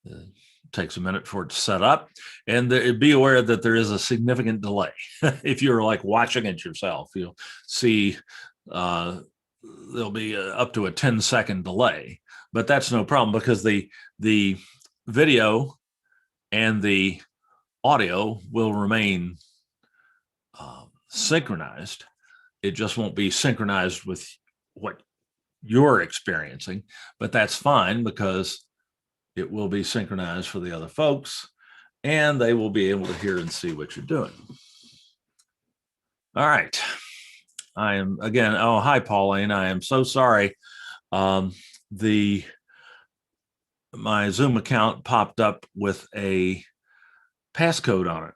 It takes a minute for it to set up, and be aware that there is a significant delay. If you're like watching it yourself, you'll see there'll be up to a 10-second delay, but that's no problem because the video and the audio will remain synchronized. It just won't be synchronized with what you're experiencing, but that's fine because it will be synchronized for the other folks and they will be able to hear and see what you're doing. All right. I am again, oh, hi, Pauline. I am so sorry. My Zoom account popped up with a passcode on it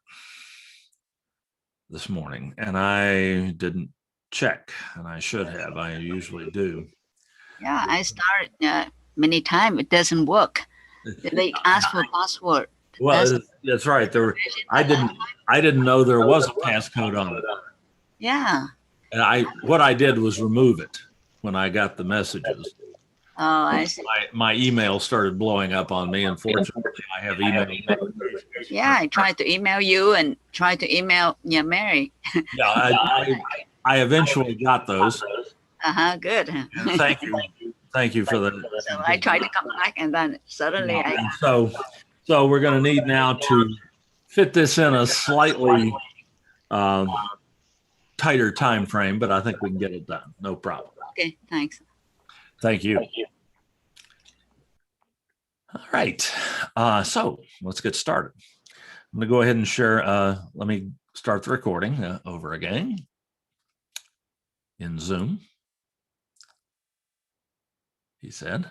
this morning, and I didn't check, and I should have. I usually do. Yeah, I started many times. It doesn't work. They ask for password. Well, that's right. I didn't know there was a passcode on it. Yeah. And what I did was remove it when I got the messages. Oh, I see. My email started blowing up on me. Unfortunately, I have email. Yeah, I tried to email you and tried to email Mary. Yeah, I eventually got those. Good. Thank you for that. So I tried to come back, and then suddenly So we're going to need now to fit this in a slightly tighter time frame, but I think we can get it done. No problem. Okay, thanks. Thank you. All right. So let's get started. I'm going to go ahead and share. Let me start the recording over again in Zoom. He said.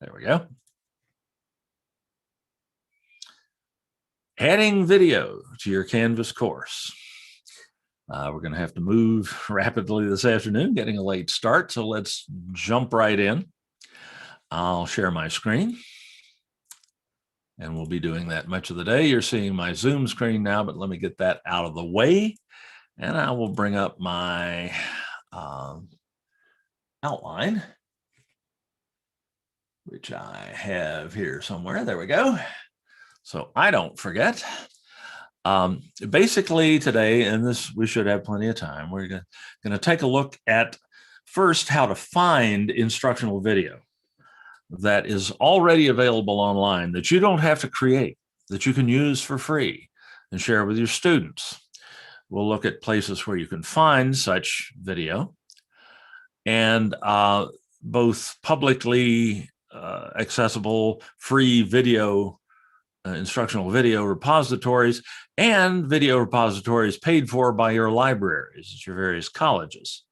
There we go. Adding video to your Canvas course. We're going to have to move rapidly this afternoon, getting a late start. So let's jump right in. I'll share my screen. And we'll be doing that much of the day. You're seeing my Zoom screen now, but let me get that out of the way. And I will bring up my outline, which I have here somewhere. There we go. So I don't forget. Basically today, and this we should have plenty of time, we're going to take a look at first how to find instructional video that is already available online that you don't have to create, that you can use for free and share with your students. We'll look at places where you can find such video and both publicly accessible free video instructional video repositories and video repositories paid for by your libraries at your various colleges,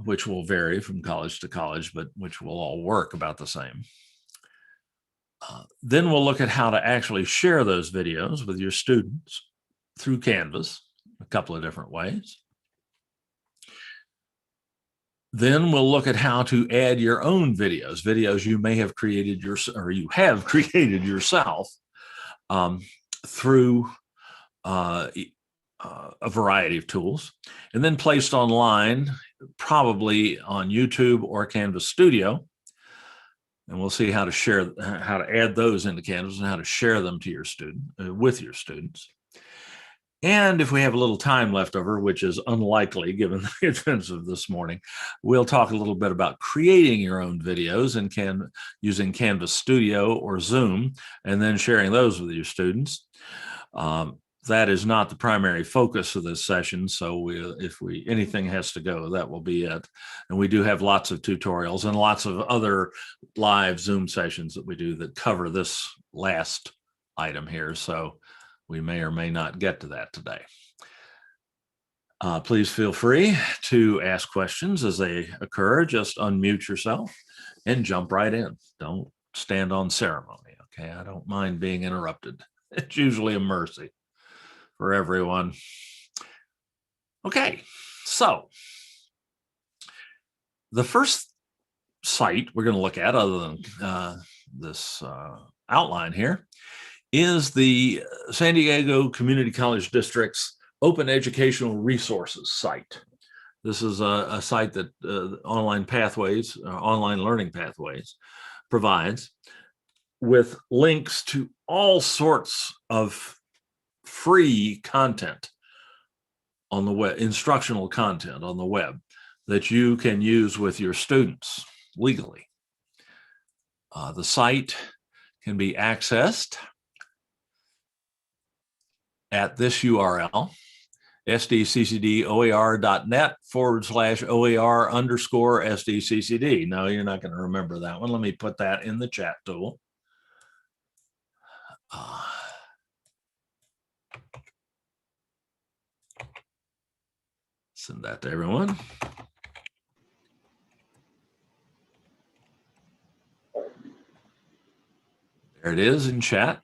which will vary from college to college, but which will all work about the same. Then we'll look at how to actually share those videos with your students through Canvas, a couple of different ways. Then we'll look at how to add your own videos you may have created you have created yourself through a variety of tools, and then placed online, probably on YouTube or Canvas Studio. And we'll see how to add those into Canvas and how to share them to your with your students. And if we have a little time left over, which is unlikely given the events of this morning, we'll talk a little bit about creating your own videos and using Canvas Studio or Zoom, and then sharing those with your students. That is not the primary focus of this session. So if anything has to go, that will be it. And we do have lots of tutorials and lots of other live Zoom sessions that we do that cover this last item here. So we may or may not get to that today. Please feel free to ask questions as they occur. Just unmute yourself and jump right in. Don't stand on ceremony, okay? I don't mind being interrupted. It's usually a mercy for everyone. Okay, so the first site we're going to look at, other than this outline here, is the San Diego Community College District's Open Educational Resources site. This is a site that Online Pathways, Online Learning Pathways provides with links to all sorts of free content on the web, instructional content on the web that you can use with your students legally. The site can be accessed at this URL, sdccdoar.net/OER_SDCCD. No, you're not going to remember that one. Let me put that in the chat tool. Send that to everyone. There it is in chat.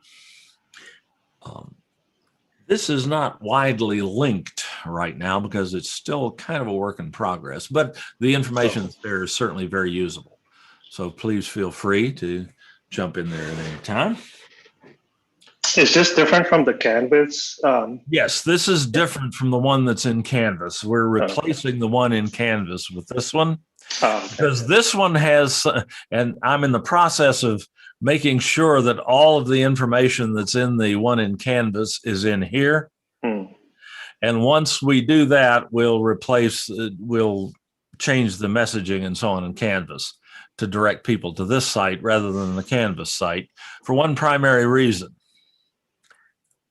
This is not widely linked right now because it's still kind of a work in progress, but the information there is certainly very usable. So please feel free to jump in there at any time. Is this different from the Canvas? Yes, this is different from the one that's in Canvas. We're replacing the one in Canvas with this one because this one has, and I'm in the process of making sure that all of the information that's in the one in Canvas is in here. And once we do that, we'll change the messaging and so on in Canvas to direct people to this site rather than the Canvas site for one primary reason.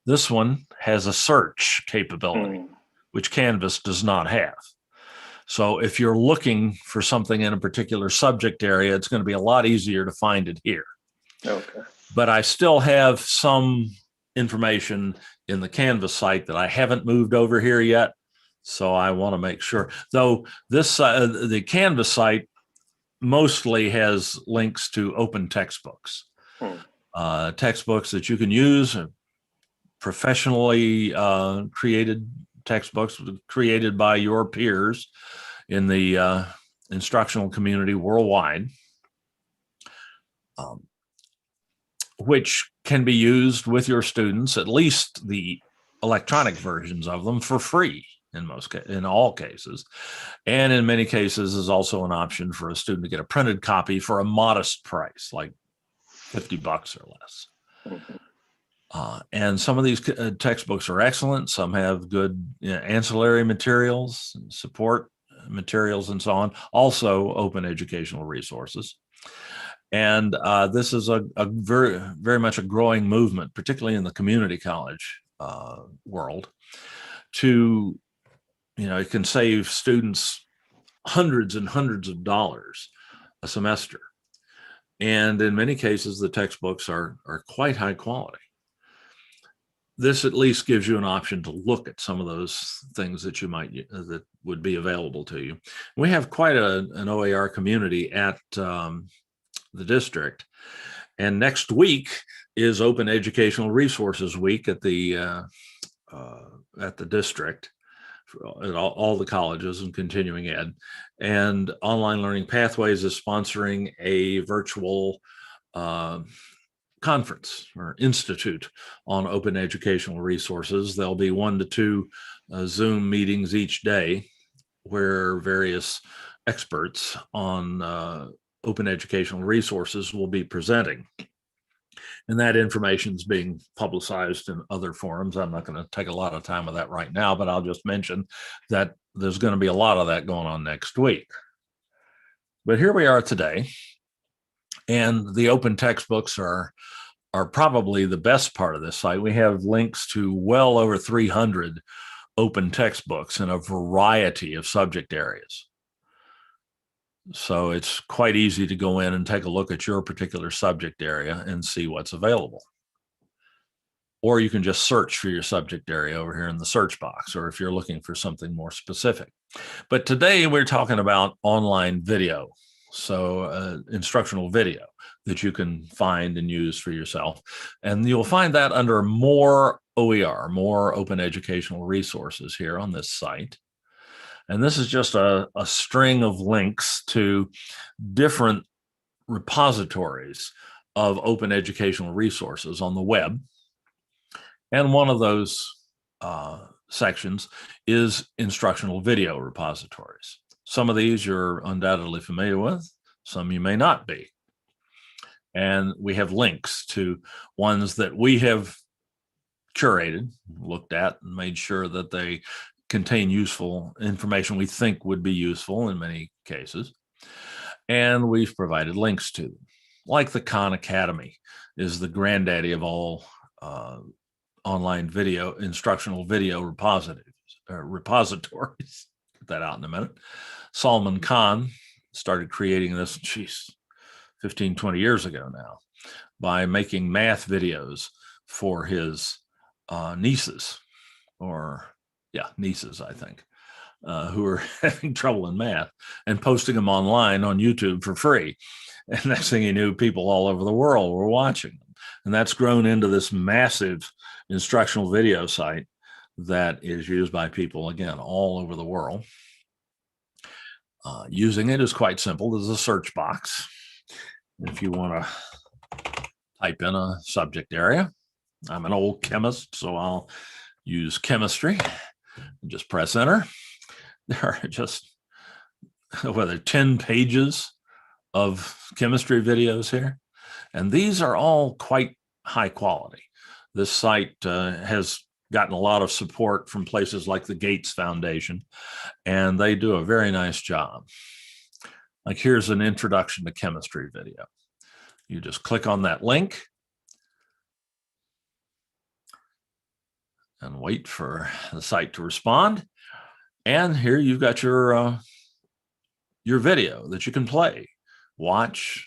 This one has a search capability, which Canvas does not have. So if you're looking for something in a particular subject area, it's going to be a lot easier to find it here. Okay. But I still have some information in the Canvas site that I haven't moved over here yet. So I want to make sure, though this the Canvas site mostly has links to open textbooks, textbooks that you can use, professionally created textbooks created by your peers in the instructional community worldwide, which can be used with your students, at least the electronic versions of them, for free in all cases. And in many cases is also an option for a student to get a printed copy for a modest price, like $50 or less. And some of these textbooks are excellent. Some have good ancillary materials, support materials, and so on. Also open educational resources. And this is a very, very much a growing movement, particularly in the community college world, to, it can save students hundreds and hundreds of dollars a semester. And in many cases, the textbooks are quite high quality. This at least gives you an option to look at some of those things that you might, that would be available to you. We have quite an OER community at the district. And next week is Open Educational Resources Week at the district, at all the colleges and continuing ed. And Online Learning Pathways is sponsoring a virtual conference or institute on open educational resources. There'll be 1 to 2 Zoom meetings each day where various experts on open educational resources will be presenting. And that information is being publicized in other forums. I'm not going to take a lot of time with that right now, but I'll just mention that there's going to be a lot of that going on next week. But here we are today, and the open textbooks are probably the best part of this site. We have links to well over 300 open textbooks in a variety of subject areas. So it's quite easy to go in and take a look at your particular subject area and see what's available. Or you can just search for your subject area over here in the search box, or if you're looking for something more specific. But today we're talking about online video. So instructional video that you can find and use for yourself. And you'll find that under more OER, more open educational resources here on this site. And this is just a string of links to different repositories of open educational resources on the web. And one of those sections is instructional video repositories. Some of these you're undoubtedly familiar with, some you may not be. And we have links to ones that we have curated, looked at, and made sure that they contain useful information we think would be useful in many cases. And we've provided links to them. Like the Khan Academy is the granddaddy of all online video, instructional video repositories. Get that out in a minute. Salman Khan started creating this, 15, 20 years ago now, by making math videos for his nieces, I think, who are having trouble in math, and posting them online on YouTube for free. And next thing you knew, people all over the world were watching them. And that's grown into this massive instructional video site that is used by people, again, all over the world. Using it is quite simple. There's a search box. If you want to type in a subject area, I'm an old chemist, so I'll use chemistry. Just press enter. There are just 10 pages of chemistry videos here. And these are all quite high quality. This site has gotten a lot of support from places like the Gates Foundation, and they do a very nice job. Like here's an introduction to chemistry video. You just click on that link and wait for the site to respond. And here you've got your video that you can play, watch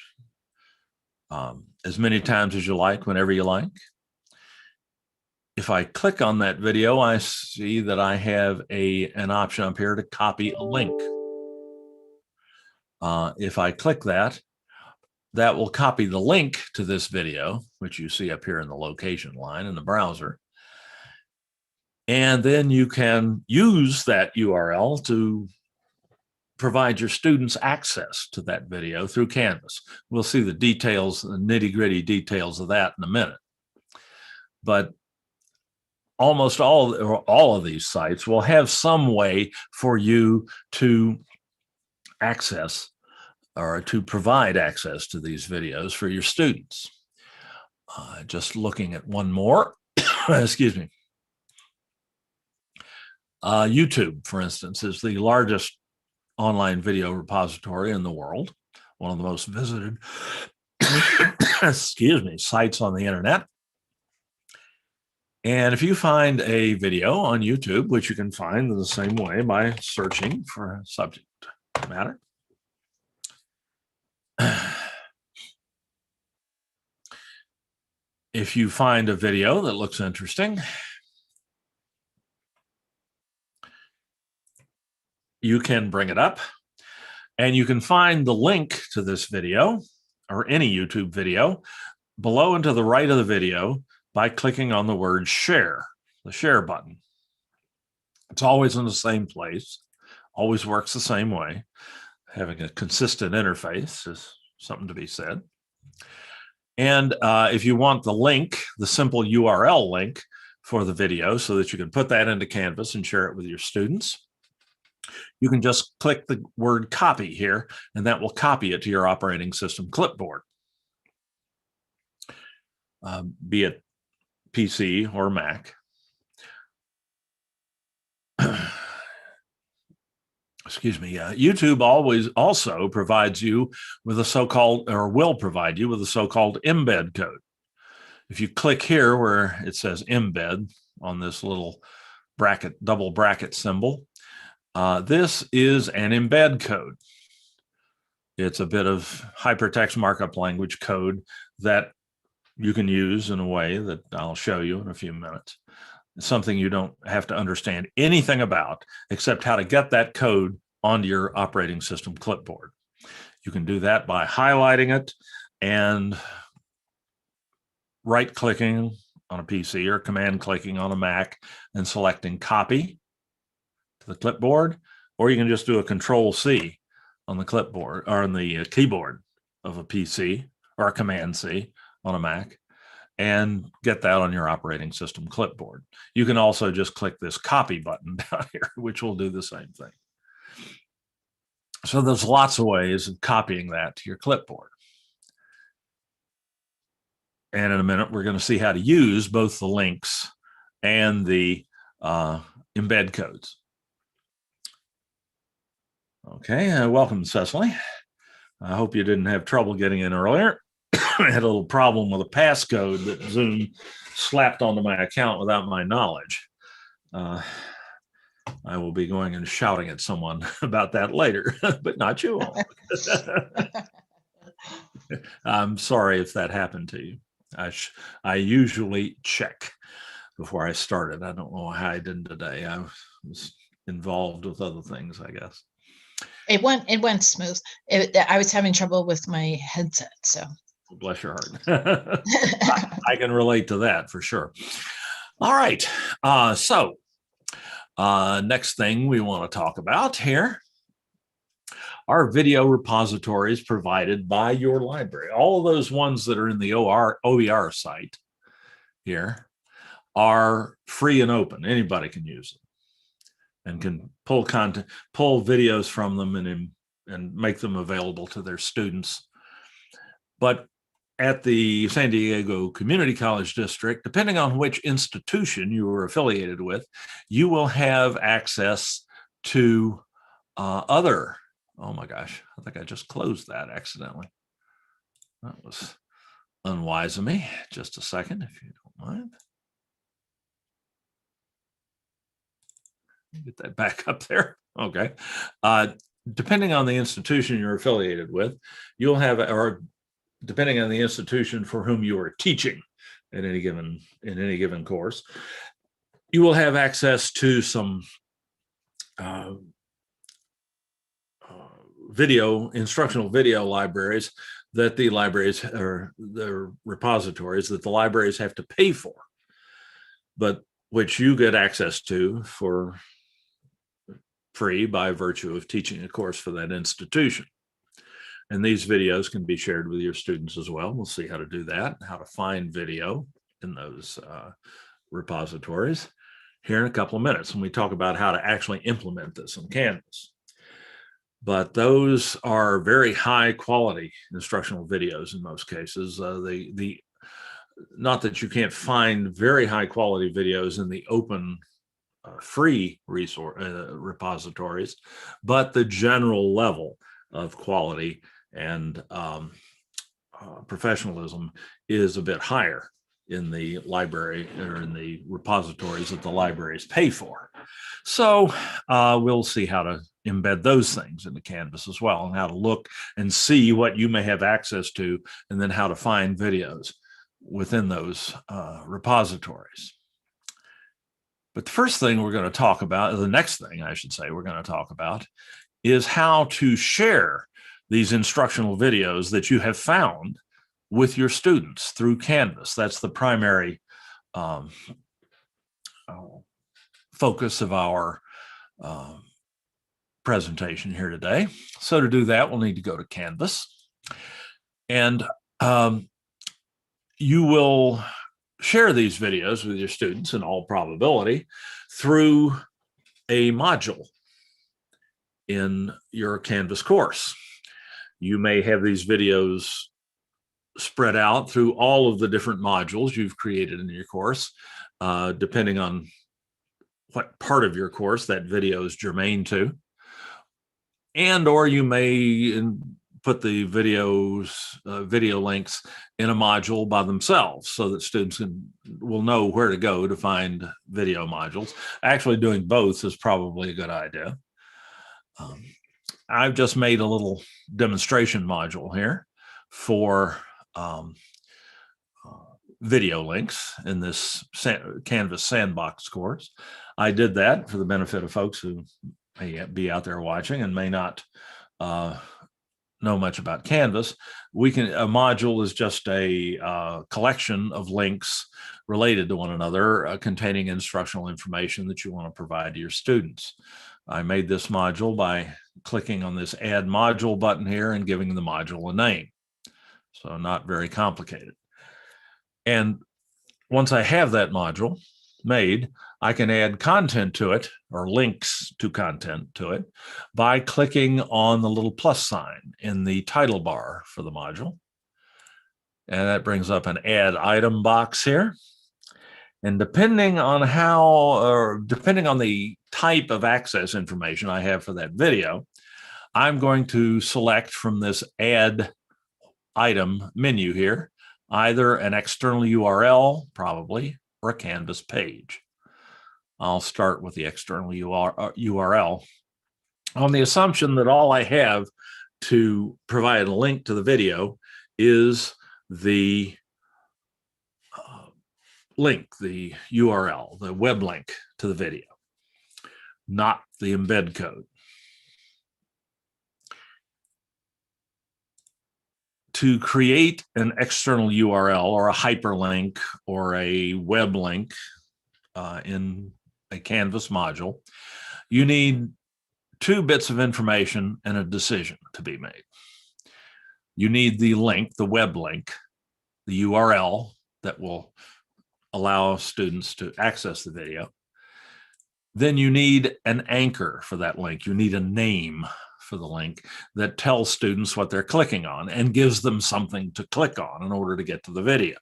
as many times as you like, whenever you like. If I click on that video, I see that I have an option up here to copy a link. If I click that, that will copy the link to this video, which you see up here in the location line in the browser. And then you can use that URL to provide your students access to that video through Canvas. We'll see the details, the nitty-gritty details of that in a minute. But almost all of these sites will have some way for you to access or to provide access to these videos for your students. Just looking at one more, excuse me. YouTube, for instance, is the largest online video repository in the world, one of the most visited excuse me, sites on the internet. And if you find a video on YouTube, which you can find in the same way by searching for a subject matter, if you find a video that looks interesting, you can bring it up and you can find the link to this video or any YouTube video below and to the right of the video by clicking on the word share, the share button. It's always in the same place, always works the same way. Having a consistent interface is something to be said. And if you want the link, the simple URL link for the video so that you can put that into Canvas and share it with your students, you can just click the word copy here, and that will copy it to your operating system clipboard, be it PC or Mac. Excuse me. YouTube also provides you with a so-called, or will provide you with a so-called embed code. If you click here where it says embed on this little bracket, double bracket symbol, this is an embed code. It's a bit of hypertext markup language code that you can use in a way that I'll show you in a few minutes. It's something you don't have to understand anything about except how to get that code onto your operating system clipboard. You can do that by highlighting it and right-clicking on a PC or command-clicking on a Mac and selecting copy to the clipboard, or you can just do a Control-C on the clipboard or on the keyboard of a PC or a Command-C on a Mac, and get that on your operating system clipboard. You can also just click this copy button down here, which will do the same thing. So there's lots of ways of copying that to your clipboard. And in a minute, we're going to see how to use both the links and the embed codes. Okay, welcome, Cecily. I hope you didn't have trouble getting in earlier. I had a little problem with a passcode that Zoom slapped onto my account without my knowledge. I will be going and shouting at someone about that later, but not you all. I'm sorry if that happened to you. I usually check before I started. I don't know how I did today. I was involved with other things, I guess. It went smooth. I was having trouble with my headset, so. Bless your heart. I can relate to that for sure. All right. So next thing we want to talk about here are video repositories provided by your library. All of those ones that are in the OER site here are free and open. Anybody can use them and can pull content, pull videos from them and make them available to their students. But at the San Diego Community College District, depending on which institution you are affiliated with, you will have access to other, oh my gosh, I think I just closed that accidentally. That was unwise of me. Just a second, if you don't mind. Get that back up there. Okay. Depending on the institution you're affiliated with, you'll have, or depending on the institution for whom you are teaching in any given course, you will have access to some instructional video libraries that the libraries or the repositories that the libraries have to pay for, but which you get access to for free by virtue of teaching a course for that institution. And these videos can be shared with your students as well. We'll see how to do that, how to find video in those repositories here in a couple of minutes when we talk about how to actually implement this in Canvas. But those are very high quality instructional videos in most cases. Not that you can't find very high quality videos in the open free resource repositories, but the general level of quality and professionalism is a bit higher in the library or in the repositories that the libraries pay for. So we'll see how to embed those things into Canvas as well, and how to look and see what you may have access to, and then how to find videos within those repositories. But the first thing we're going to talk about, the next thing I should say we're going to talk about, is how to share these instructional videos that you have found with your students through Canvas. That's the primary focus of our presentation here today. So to do that, we'll need to go to Canvas. And you will share these videos with your students in all probability through a module in your Canvas course. You may have these videos spread out through all of the different modules you've created in your course, depending on what part of your course that video is germane to. And or you may put the video links in a module by themselves so that students will know where to go to find video modules. Actually doing both is probably a good idea. I've just made a little demonstration module here for video links in this Canvas Sandbox course. I did that for the benefit of folks who may be out there watching and may not know much about Canvas. A module is just a collection of links related to one another containing instructional information that you want to provide to your students. I made this module by clicking on this Add Module button here and giving the module a name. So not very complicated. And once I have that module made, I can add content to it or links to content to it by clicking on the little plus sign in the title bar for the module. And that brings up an add item box here. And depending on depending on the type of access information I have for that video, I'm going to select from this add item menu here, either an external URL, probably, or a Canvas page. I'll start with the external URL on the assumption that all I have to provide a link to the video is the link, the URL, the web link to the video, not the embed code. To create an external URL or a hyperlink or a web link in a Canvas module, you need 2 bits of information and a decision to be made. You need the link, the web link, the URL that will allow students to access the video. Then you need an anchor for that link. You need a name for the link that tells students what they're clicking on and gives them something to click on in order to get to the video.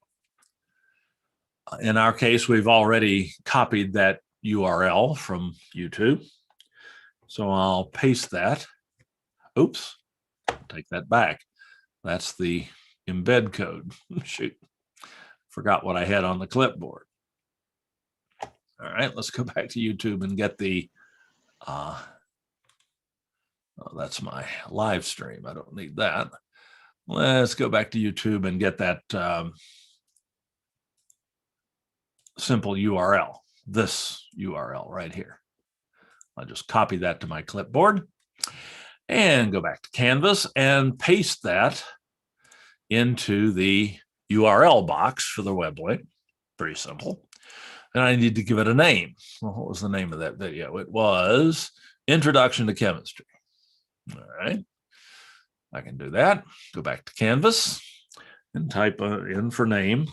In our case, we've already copied that URL from YouTube. So I'll paste that. Oops, take that back. That's the embed code. Shoot, forgot what I had on the clipboard. All right, let's go back to YouTube and get the, oh, that's my live stream. I don't need that. Let's go back to YouTube and get that simple URL, this URL right here. I'll just copy that to my clipboard and go back to Canvas and paste that into the URL box for the web link. Pretty simple. And I need to give it a name. Well, what was the name of that video? It was Introduction to Chemistry. All right. I can do that. Go back to Canvas and type in for name.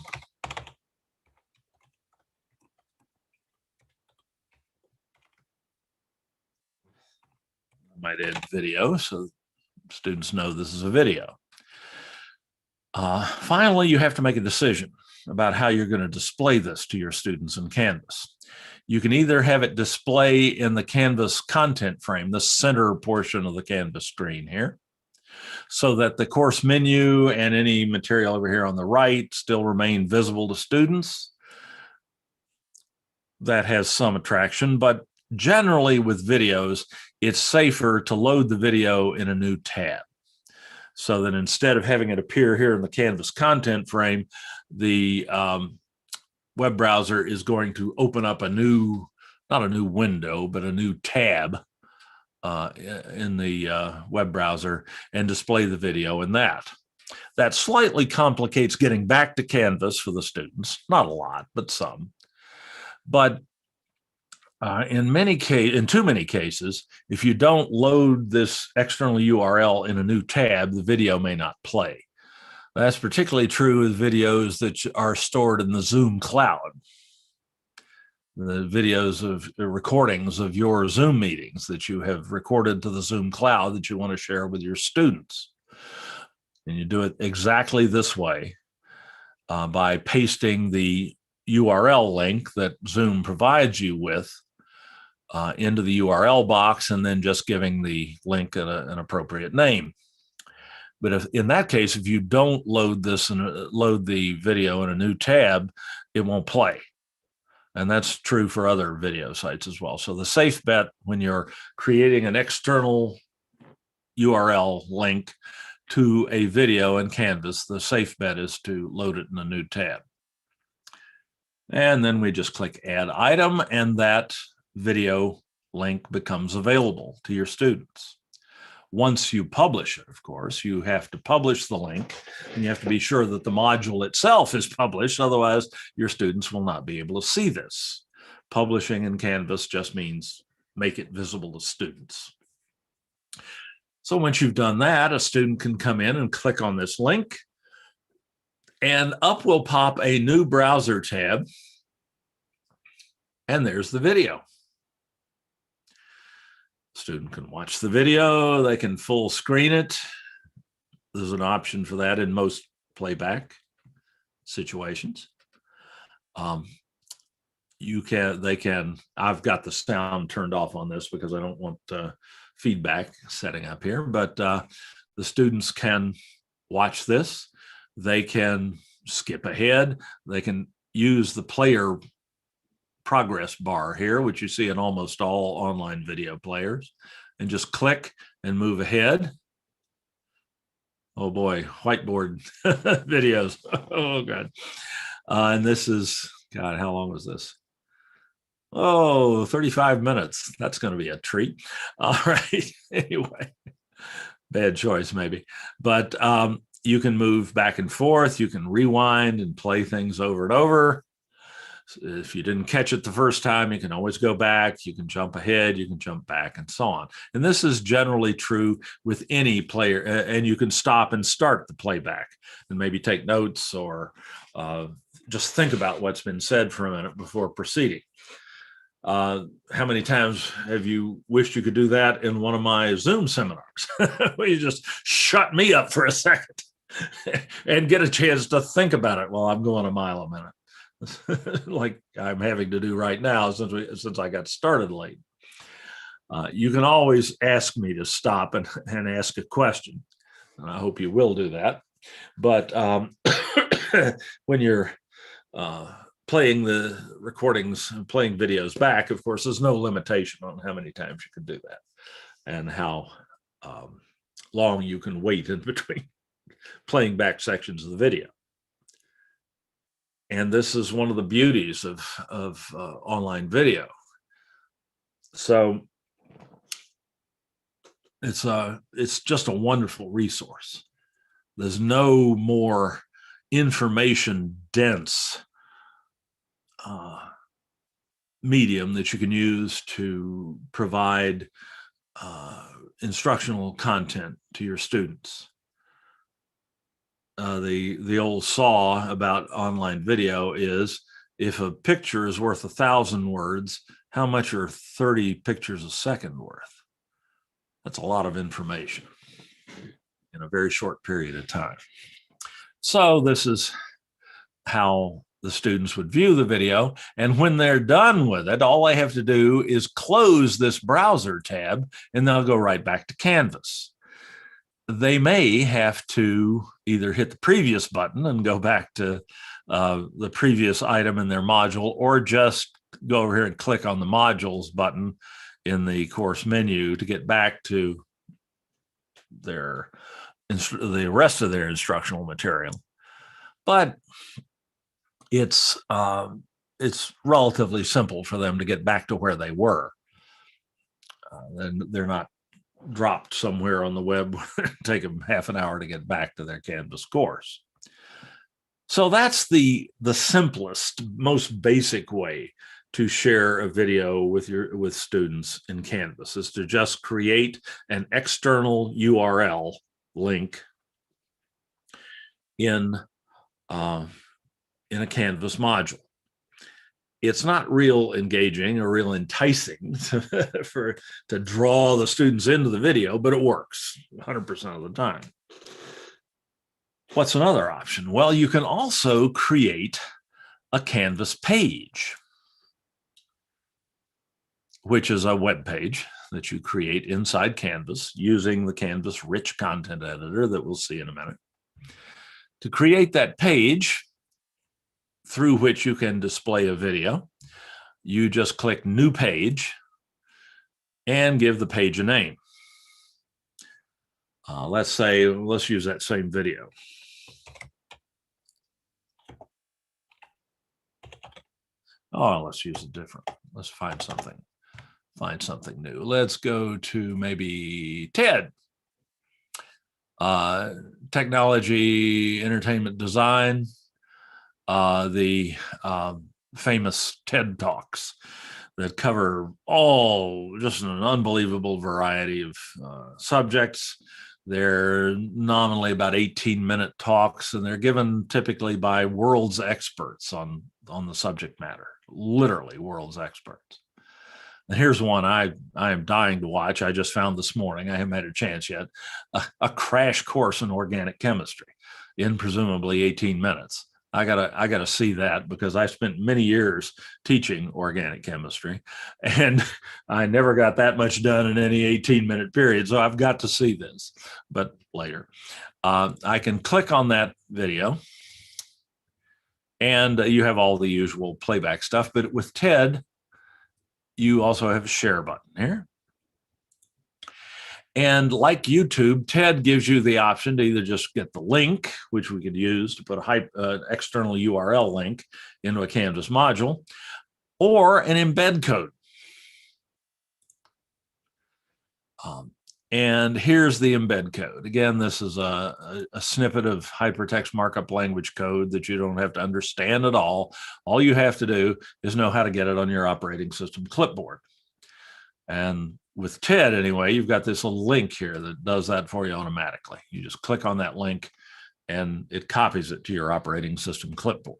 I might add video so students know this is a video. Finally, you have to make a decision about how you're going to display this to your students in Canvas. You can either have it display in the Canvas content frame, the center portion of the Canvas screen here, so that the course menu and any material over here on the right still remain visible to students. That has some attraction, but generally with videos, it's safer to load the video in a new tab. So that instead of having it appear here in the Canvas content frame, the web browser is going to open up a new, not a new window, but a new tab in the web browser and display the video in that. That slightly complicates getting back to Canvas for the students. Not a lot, but some. But in too many cases, if you don't load this external URL in a new tab, the video may not play. That's particularly true with videos that are stored in the Zoom cloud. The videos of the recordings of your Zoom meetings that you have recorded to the Zoom cloud that you want to share with your students. And you do it exactly this way by pasting the URL link that Zoom provides you with into the URL box and then just giving the link an appropriate name. But if in that case, if you don't load this and load the video in a new tab, it won't play. And that's true for other video sites as well. So the safe bet when you're creating an external URL link to a video in Canvas, the safe bet is to load it in a new tab. And then we just click Add Item, and that video link becomes available to your students. Once you publish it, of course, you have to publish the link and you have to be sure that the module itself is published. Otherwise, your students will not be able to see this. Publishing in Canvas just means make it visible to students. So once you've done that, a student can come in and click on this link And up will pop a new browser tab. And there's the video. Student can watch the video. They can full screen it. There's an option for that in most playback situations. I've got the sound turned off on this because I don't want feedback setting up here, but the students can watch this. They can skip ahead. They can use the player progress bar here, which you see in almost all online video players, and just click and move ahead. Oh boy, whiteboard videos. Oh God. And this is, God, how long was this? Oh, 35 minutes. That's going to be a treat. All right. Anyway, bad choice maybe. But you can move back and forth. You can rewind and play things over and over. If you didn't catch it the first time, you can always go back. You can jump ahead. You can jump back and so on. And this is generally true with any player. And you can stop and start the playback and maybe take notes or just think about what's been said for a minute before proceeding. How many times have you wished you could do that in one of my Zoom seminars? Where you just shut me up for a second and get a chance to think about it while I'm going a mile a minute. Like I'm having to do right now since I got started late. You can always ask me to stop and ask a question. And I hope you will do that. But when you're playing the recordings and playing videos back, of course, there's no limitation on how many times you can do that and how long you can wait in between playing back sections of the video. And this is one of the beauties of online video. So it's just a wonderful resource. There's no more information dense medium that you can use to provide instructional content to your students. The old saw about online video is, if a picture is worth 1,000 words, how much are 30 pictures a second worth? That's a lot of information in a very short period of time. So this is how the students would view the video. And when they're done with it, all they have to do is close this browser tab and they'll go right back to Canvas. They may have to either hit the previous button and go back to the previous item in their module, or just go over here and click on the modules button in the course menu to get back to the rest of their instructional material. But it's relatively simple for them to get back to where they were. And they're not dropped somewhere on the web. Take them half an hour to get back to their Canvas course. So that's the simplest, most basic way to share a video with students in Canvas, is to just create an external URL link in a Canvas module. It's not real engaging or real enticing to draw the students into the video, but it works 100% of the time. What's another option? Well, you can also create a Canvas page, which is a web page that you create inside Canvas using the Canvas rich content editor that we'll see in a minute. To create that page through which you can display a video, you just click New Page and give the page a name. Let's use that same video. Oh, let's use a different. Let's find something new. Let's go to maybe TED. Technology, entertainment, design. The famous TED Talks that cover just an unbelievable variety of subjects. They're nominally about 18-minute talks, and they're given typically by world's experts on the subject matter, literally world's experts. And here's one I am dying to watch. I just found this morning. I haven't had a chance yet. A crash course in organic chemistry in presumably 18 minutes. I gotta see that, because I spent many years teaching organic chemistry, and I never got that much done in any 18-minute period. So I've got to see this, but later. I can click on that video, and you have all the usual playback stuff. But with TED, you also have a share button here. And like YouTube, TED gives you the option to either just get the link, which we could use to put an external URL link into a Canvas module, or an embed code. And here's the embed code. Again, this is a snippet of hypertext markup language code that you don't have to understand at all. All you have to do is know how to get it on your operating system clipboard. And with TED, anyway, you've got this little link here that does that for you automatically. You just click on that link, and it copies it to your operating system clipboard.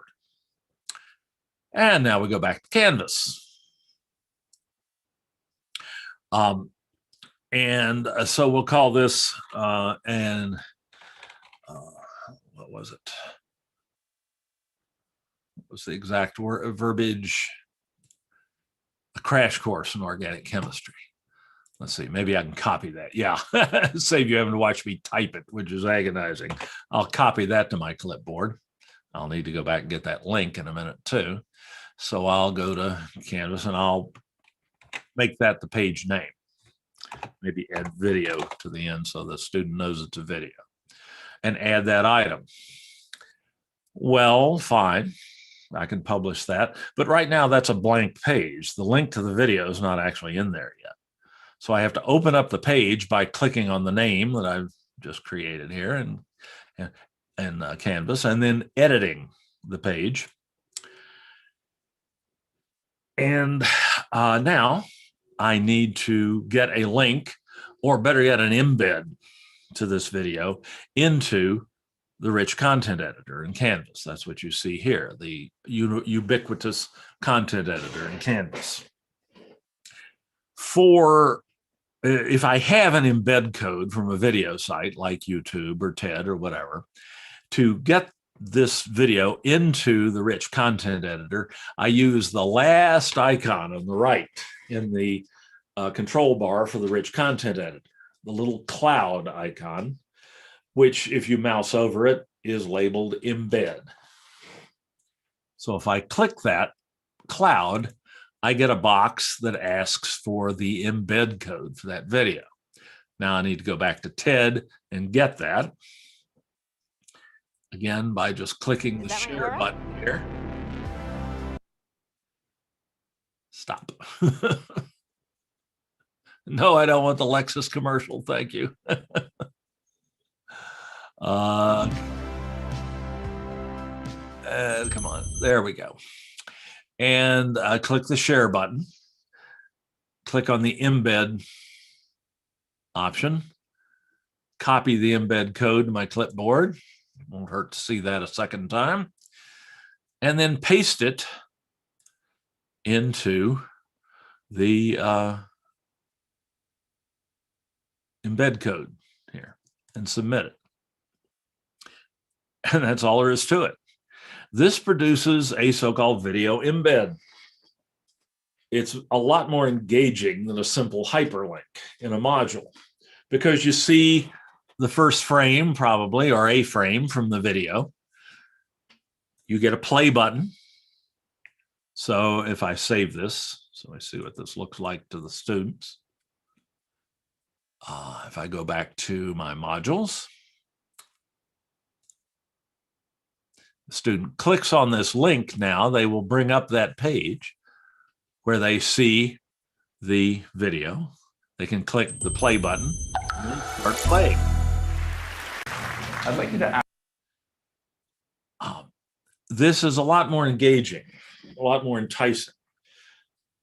And now we go back to Canvas. So we'll call this, what was it? What was the exact verbiage? A crash course in organic chemistry. Let's see, maybe I can copy that. Yeah, save you having to watch me type it, which is agonizing. I'll copy that to my clipboard. I'll need to go back and get that link in a minute too. So I'll go to Canvas and I'll make that the page name. Maybe add video to the end so the student knows it's a video, and add that item. Well, fine. I can publish that. But right now that's a blank page. The link to the video is not actually in there yet. So I have to open up the page by clicking on the name that I've just created here in Canvas, and then editing the page. And now I need to get a link, or better yet, an embed to this video into the rich content editor in Canvas. That's what you see here, the ubiquitous content editor in Canvas. If I have an embed code from a video site like YouTube or TED or whatever, to get this video into the rich content editor, I use the last icon on the right in the control bar for the rich content editor, the little cloud icon, which if you mouse over it is labeled embed. So if I click that cloud, I get a box that asks for the embed code for that video. Now I need to go back to TED and get that. Again, by just clicking the share button here. Stop. No, I don't want the Lexus commercial. Thank you. Come on. There we go. And click the share button. Click on the embed option. Copy the embed code to my clipboard. Won't hurt to see that a second time. And then paste it into the embed code here and submit it. And that's all there is to it. This produces a so-called video embed. It's a lot more engaging than a simple hyperlink in a module, because you see the first frame probably, or a frame from the video. You get a play button. So if I save this, so I see what this looks like to the students. If I go back to my modules, the student clicks on this link now, they will bring up that page where they see the video. They can click the play button and then start playing. I'd like you to ask. This is a lot more engaging, a lot more enticing,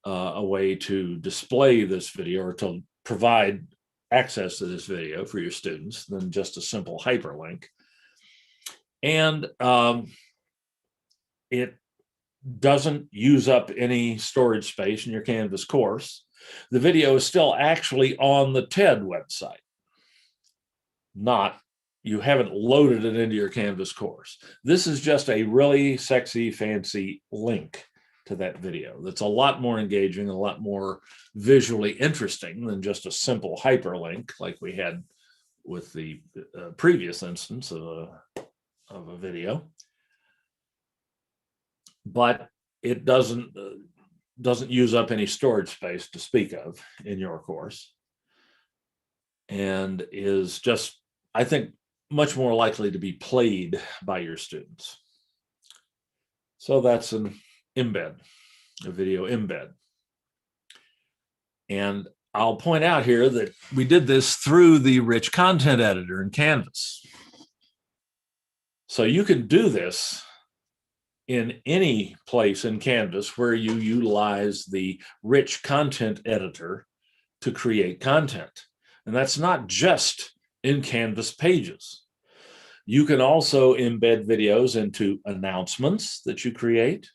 a way to display this video or to provide access to this video for your students than just a simple hyperlink. And it doesn't use up any storage space in your Canvas course. The video is still actually on the TED website. You haven't loaded it into your Canvas course. This is just a really sexy, fancy link to that video that's a lot more engaging, a lot more visually interesting than just a simple hyperlink like we had with the previous instance of a video. But it doesn't use up any storage space to speak of in your course, and is just, I think, much more likely to be played by your students. So that's an embed, a video embed. And I'll point out here that we did this through the rich content editor in Canvas. So you can do this in any place in Canvas where you utilize the rich content editor to create content. And that's not just in Canvas pages. You can also embed videos into announcements that you create.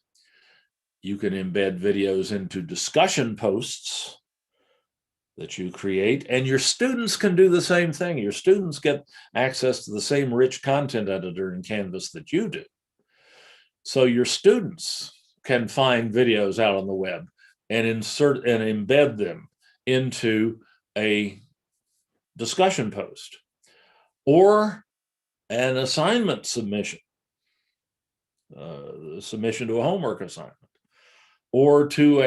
You can embed videos into discussion posts that you create, and your students can do the same thing. Your students get access to the same rich content editor in Canvas that you do. So your students can find videos out on the web and insert and embed them into a discussion post or an assignment submission, submission to a homework assignment, or to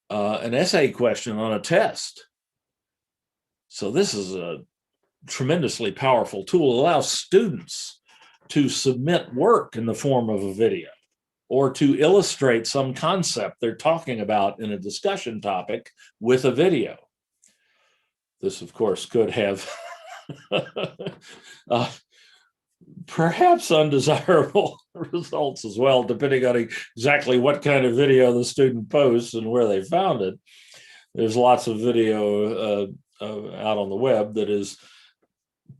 an essay question on a test. So this is a tremendously powerful tool. It allows students to submit work in the form of a video or to illustrate some concept they're talking about in a discussion topic with a video. This, of course, could have perhaps undesirable results as well, depending on exactly what kind of video the student posts and where they found it. There's lots of video out on the web that is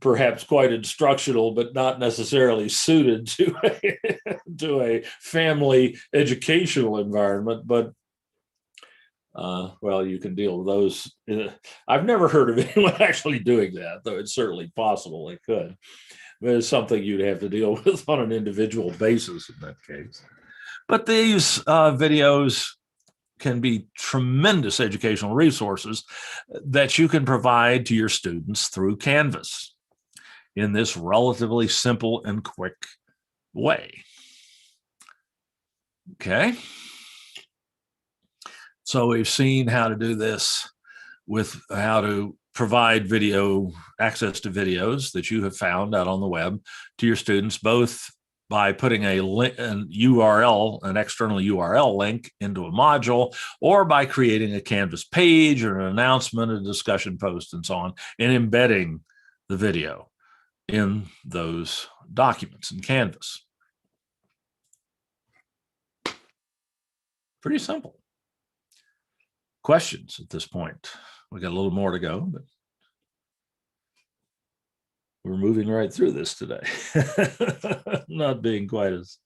perhaps quite instructional, but not necessarily suited to a family educational environment. But well, you can deal with those. I've never heard of anyone actually doing that, though it's certainly possible they could. But it's something you'd have to deal with on an individual basis in that case. But these videos can be tremendous educational resources that you can provide to your students through Canvas in this relatively simple and quick way. Okay. So we've seen how to do this with how to provide video access to videos that you have found out on the web to your students, both by putting an URL, an external URL link into a module, or by creating a Canvas page or an announcement, a discussion post, and so on, and embedding the video in those documents in Canvas. Pretty simple. Questions at this point? We got a little more to go, but we're moving right through this today. Not being quite as,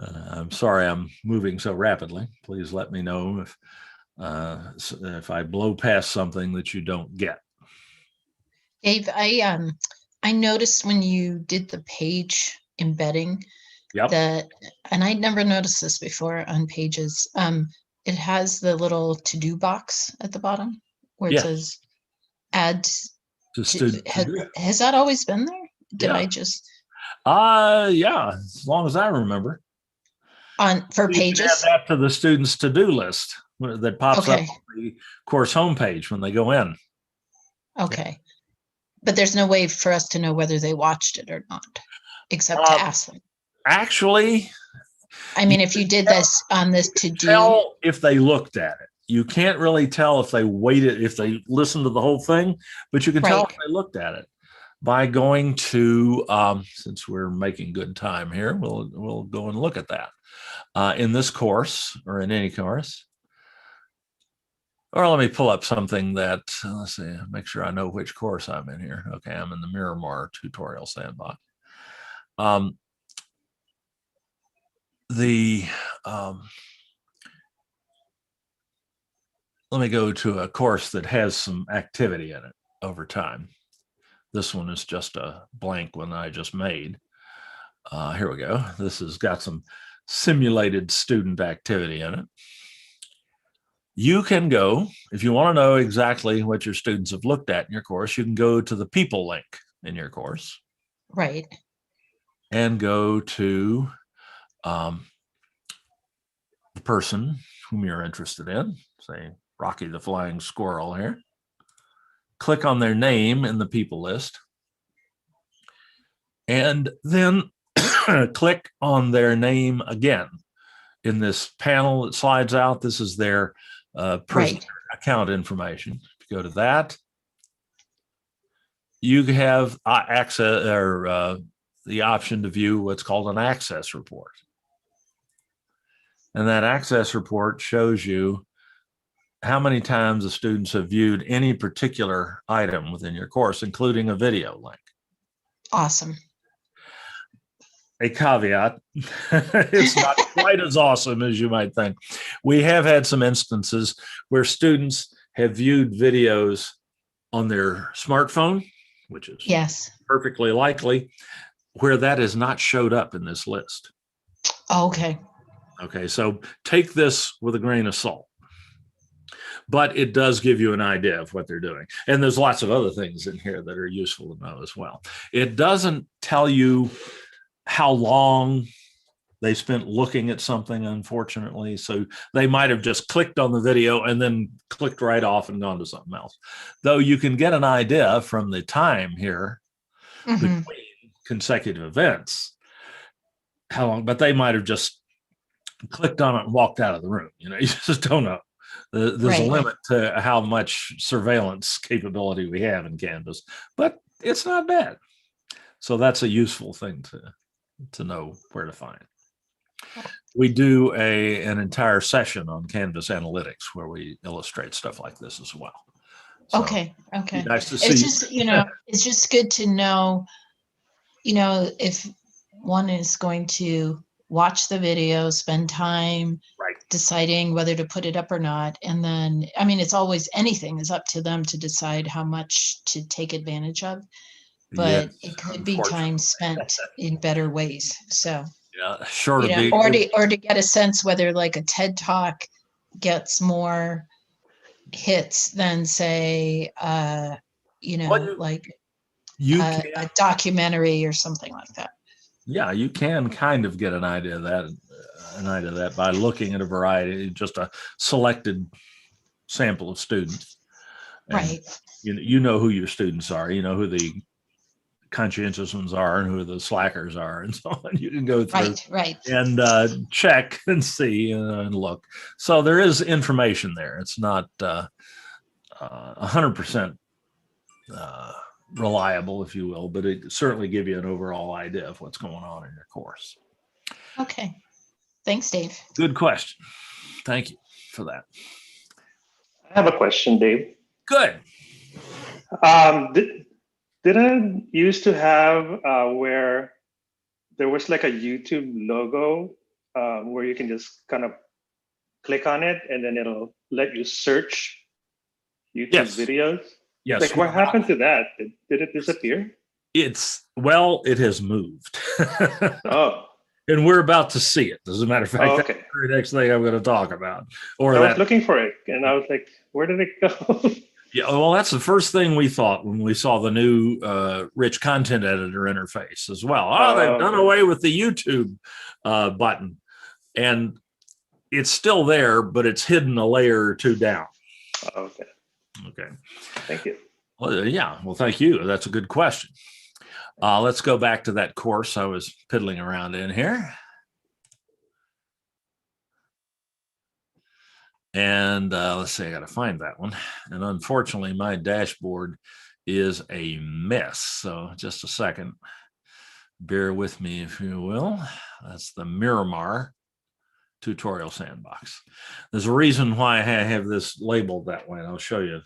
I'm sorry I'm moving so rapidly. Please let me know if I blow past something that you don't get. Dave, I noticed when you did the page embedding that, and I'd never noticed this before on pages, it has the little to-do box at the bottom where it says add to student. Has that always been there? Did I just? Yeah, as long as I remember. For pages? Add that to the student's to-do list that pops up on the course homepage when they go in. Okay. But there's no way for us to know whether they watched it or not, except to ask them. Actually, I mean, if you did this on this to-do. Tell if they looked at it. You can't really tell if they waited, if they listened to the whole thing, but you can tell if they looked at it by going to, since we're making good time here, we'll go and look at that. In this course, or in any course, Or let me pull up something that, let's see, make sure I know which course I'm in here. Okay, I'm in the Miramar tutorial sandbox. Let me go to a course that has some activity in it over time. This one is just a blank one I just made. Here we go. This has got some simulated student activity in it. You can go, if you want to know exactly what your students have looked at in your course, you can go to the people link in your course. Right. And go to the person whom you're interested in, say Rocky the Flying Squirrel here. Click on their name in the people list. And then click on their name again in this panel that slides out. This is their Right. account information. If you go to that, you have access or the option to view what's called an access report. And that access report shows you how many times the students have viewed any particular item within your course, including a video link. Awesome. A caveat, it's not quite as awesome as you might think. We have had some instances where students have viewed videos on their smartphone, which is Yes. perfectly likely, where that has not showed up in this list. Okay. Okay, so take this with a grain of salt. But it does give you an idea of what they're doing. And there's lots of other things in here that are useful to know as well. It doesn't tell you how long they spent looking at something, unfortunately. So they might have just clicked on the video and then clicked right off and gone to something else. Though you can get an idea from the time here between consecutive events, how long, but they might have just clicked on it and walked out of the room. You know, you just don't know. There's a limit to how much surveillance capability we have in Canvas, but it's not bad. So that's a useful thing to know where to find. We do an entire session on Canvas analytics where we illustrate stuff like this as well. So, okay. Nice to see. It's just, it's just good to know, if one is going to watch the video, spend time deciding whether to put it up or not. And then, I mean, it's always, anything is up to them to decide how much to take advantage of, but it could be time spent in better ways. So, yeah, short of or to get a sense whether like a TED Talk gets more hits than say, like a documentary or something like that. Yeah, you can kind of get an idea of that by looking at a variety, just a selected sample of students. And right. You know who your students are. You know who the conscientious ones are and who the slackers are, and so on. You can go through and check and see and look. So there is information there. It's not 100% reliable, if you will, but it certainly give you an overall idea of what's going on in your course. Okay. Thanks, Dave. Good question. Thank you for that. I have a question, Dave. Good. Didn't used to have where there was like a YouTube logo where you can just kind of click on it and then it'll let you search YouTube videos? Yes. Like, what happened to that? Did it disappear? It has moved. Oh. And we're about to see it. As a matter of fact, that's the next thing I'm going to talk about. I was looking for it, and I was like, where did it go? Yeah, well, that's the first thing we thought when we saw the new rich content editor interface as well. They've done away with the YouTube button. And it's still there, but it's hidden a layer or two down. Okay. Thank you. Well, yeah. Well, thank you. That's a good question. Let's go back to that course I was piddling around in here. And let's see, I got to find that one. And unfortunately, my dashboard is a mess. So just a second. Bear with me, if you will. That's the Miramar tutorial sandbox. There's a reason why I have this labeled that way, and I'll show you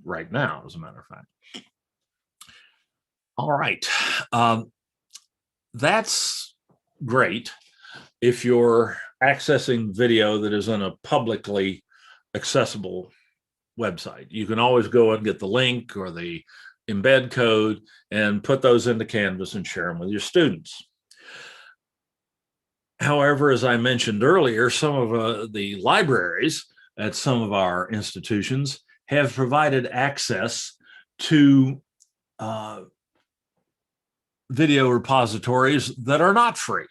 right now, as a matter of fact. All right. That's great if you're accessing video that is on a publicly accessible website. You can always go and get the link or the embed code and put those into Canvas and share them with your students. However, as I mentioned earlier, some of the libraries at some of our institutions have provided access to video repositories that are not free,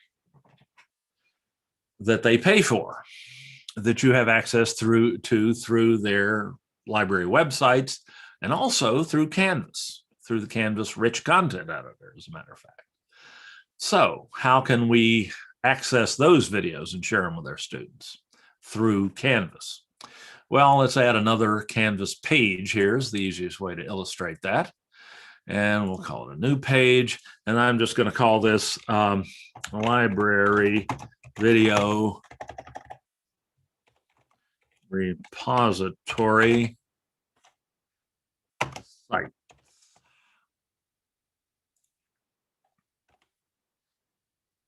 that they pay for, that you have access through their library websites, and also through Canvas, through the Canvas Rich Content Editor, as a matter of fact. So how can we access those videos and share them with our students? Through Canvas. Well, let's add another Canvas page. Here's the easiest way to illustrate that. And we'll call it a new page. And I'm just going to call this Library Video Repository Site.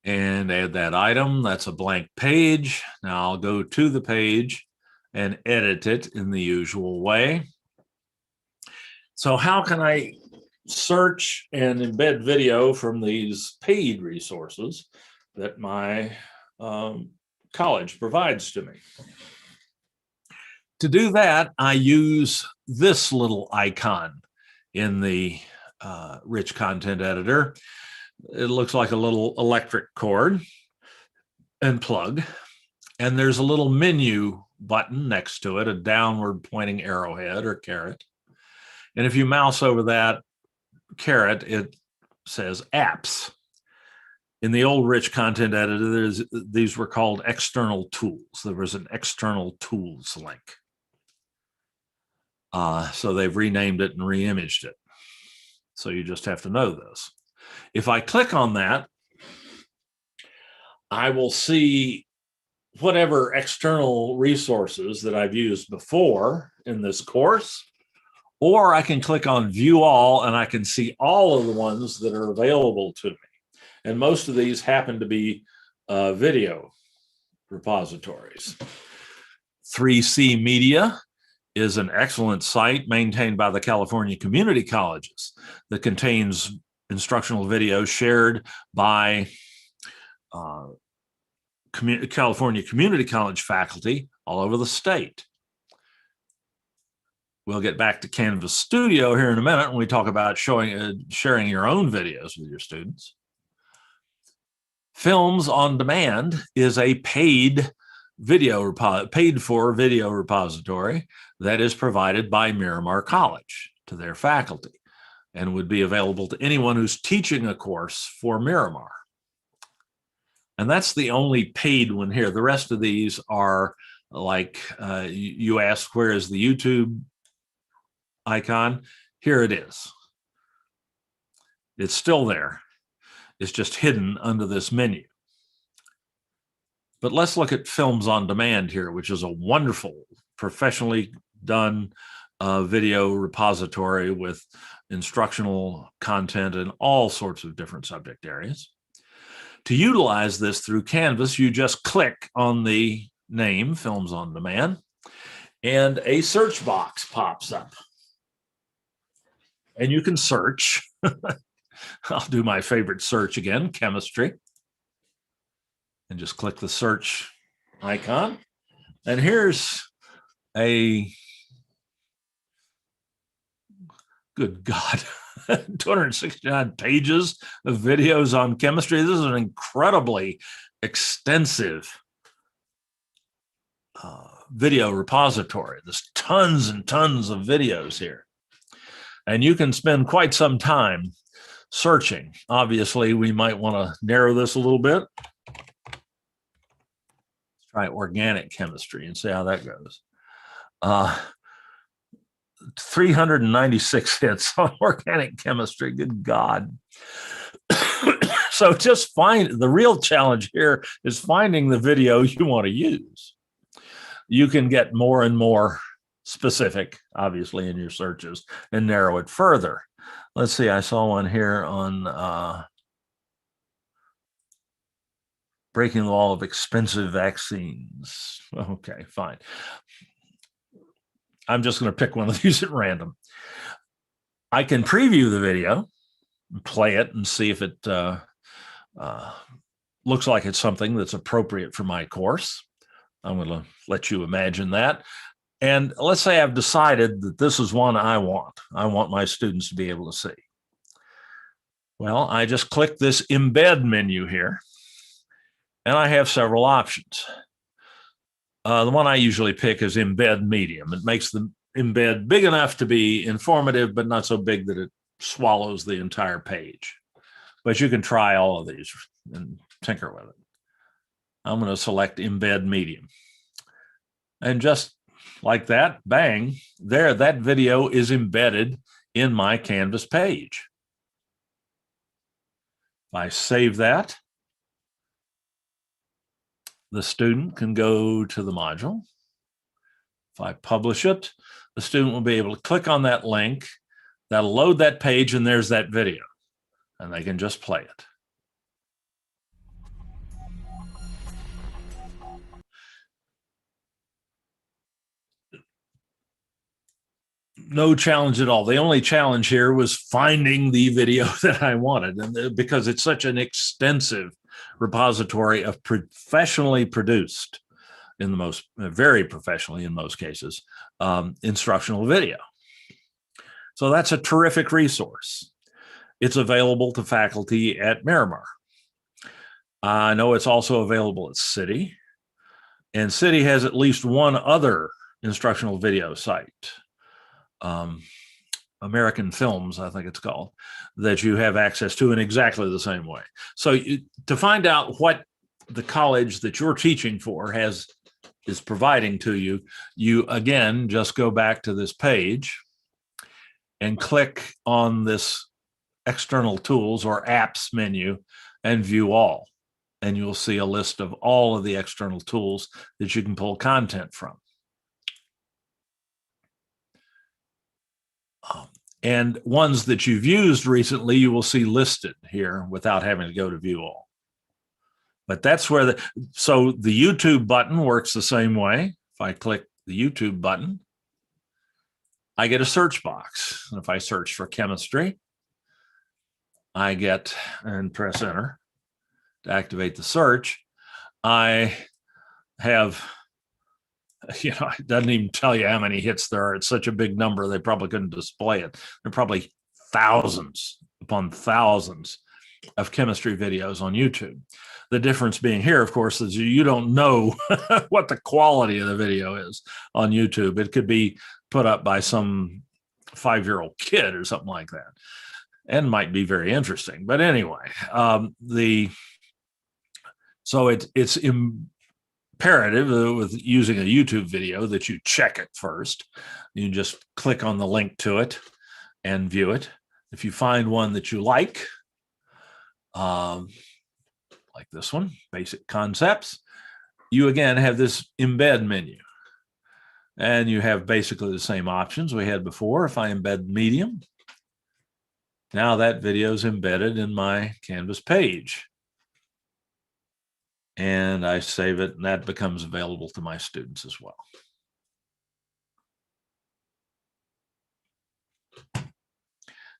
And add that item. That's a blank page. Now I'll go to the page and edit it in the usual way. So how can I search and embed video from these paid resources that my college provides to me? To do that, I use this little icon in the Rich Content Editor. It looks like a little electric cord and plug. And there's a little menu button next to it, a downward pointing arrowhead or caret. And if you mouse over that caret, it says apps. In the old Rich Content Editor, these were called external tools. There was an external tools link. So they've renamed it and reimaged it. So you just have to know this. If I click on that, I will see whatever external resources that I've used before in this course, or I can click on View All and I can see all of the ones that are available to me. And most of these happen to be video repositories. 3C Media is an excellent site maintained by the California community colleges that contains instructional videos shared by California community college faculty all over the state. We'll get back to Canvas Studio here in a minute when we talk about sharing your own videos with your students. Films on Demand is a paid for video repository that is provided by Miramar College to their faculty and would be available to anyone who's teaching a course for Miramar. And that's the only paid one here. The rest of these are like, you ask, where is the YouTube icon? Here it is. It's still there. It's just hidden under this menu. But let's look at Films on Demand here, which is a wonderful, professionally done video repository with instructional content in all sorts of different subject areas. To utilize this through Canvas, you just click on the name, Films on Demand, and a search box pops up. And you can search. I'll do my favorite search again, chemistry. And just click the search icon. And here's a, good God, 269 pages of videos on chemistry. This is an incredibly extensive video repository. There's tons and tons of videos here. And you can spend quite some time searching. Obviously, we might want to narrow this a little bit. Let's try organic chemistry and see how that goes. 396 hits on organic chemistry. Good God. So just find the real challenge here is finding the video you want to use. You can get more and more specific, obviously, in your searches and narrow it further. Let's see, I saw one here on breaking the wall of expensive vaccines. Okay, fine. I'm just going to pick one of these at random. I can preview the video, play it, and see if it looks like it's something that's appropriate for my course. I'm going to let you imagine that. And let's say I've decided that this is one I want. I want my students to be able to see. Well, I just click this embed menu here, and I have several options. The one I usually pick is embed medium. It makes the embed big enough to be informative, but not so big that it swallows the entire page. But you can try all of these and tinker with it. I'm going to select embed medium. And just like that, bang, there, that video is embedded in my Canvas page. If I save that, the student can go to the module. If I publish it, the student will be able to click on that link. That'll load that page, and there's that video. And they can just play it. No challenge at all. The only challenge here was finding the video that I wanted, and because it's such an extensive repository of professionally produced, in the most, very professionally in most cases, instructional video. So that's a terrific resource. It's available to faculty at Miramar. I know it's also available at City, and City has at least one other instructional video site. American Films, I think it's called, that you have access to in exactly the same way. So to find out what the college that you're teaching for is providing to you, you again just go back to this page and click on this external tools or apps menu and view all. And you'll see a list of all of the external tools that you can pull content from. And ones that you've used recently, you will see listed here without having to go to view all. But that's where so the YouTube button works the same way. If I click the YouTube button, I get a search box. And if I search for chemistry, I get, and press enter to activate the search, I have, it doesn't even tell you how many hits there are. It's such a big number, they probably couldn't display it. There are probably thousands upon thousands of chemistry videos on YouTube. The difference being here, of course, is you don't know what the quality of the video is on YouTube. It could be put up by some 5-year-old kid or something like that, and might be very interesting. But anyway, so it's imperative with using a YouTube video that you check it first. You just click on the link to it and view it. If you find one that you like this one, Basic Concepts, you again have this embed menu. And you have basically the same options we had before. If I embed medium, now that video is embedded in my Canvas page. And I save it, and that becomes available to my students as well.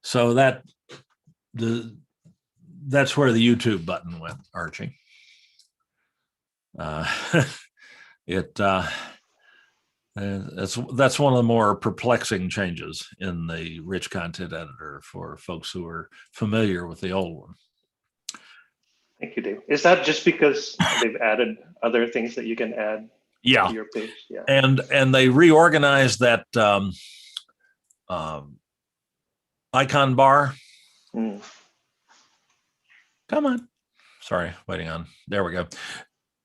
So that's where the YouTube button went, Archie. That's one of the more perplexing changes in the rich content editor for folks who are familiar with the old one. Thank you, Dave. Is that just because they've added other things that you can add to your page? Yeah. And they reorganized that icon bar. Mm. Come on. Sorry, waiting on. There we go.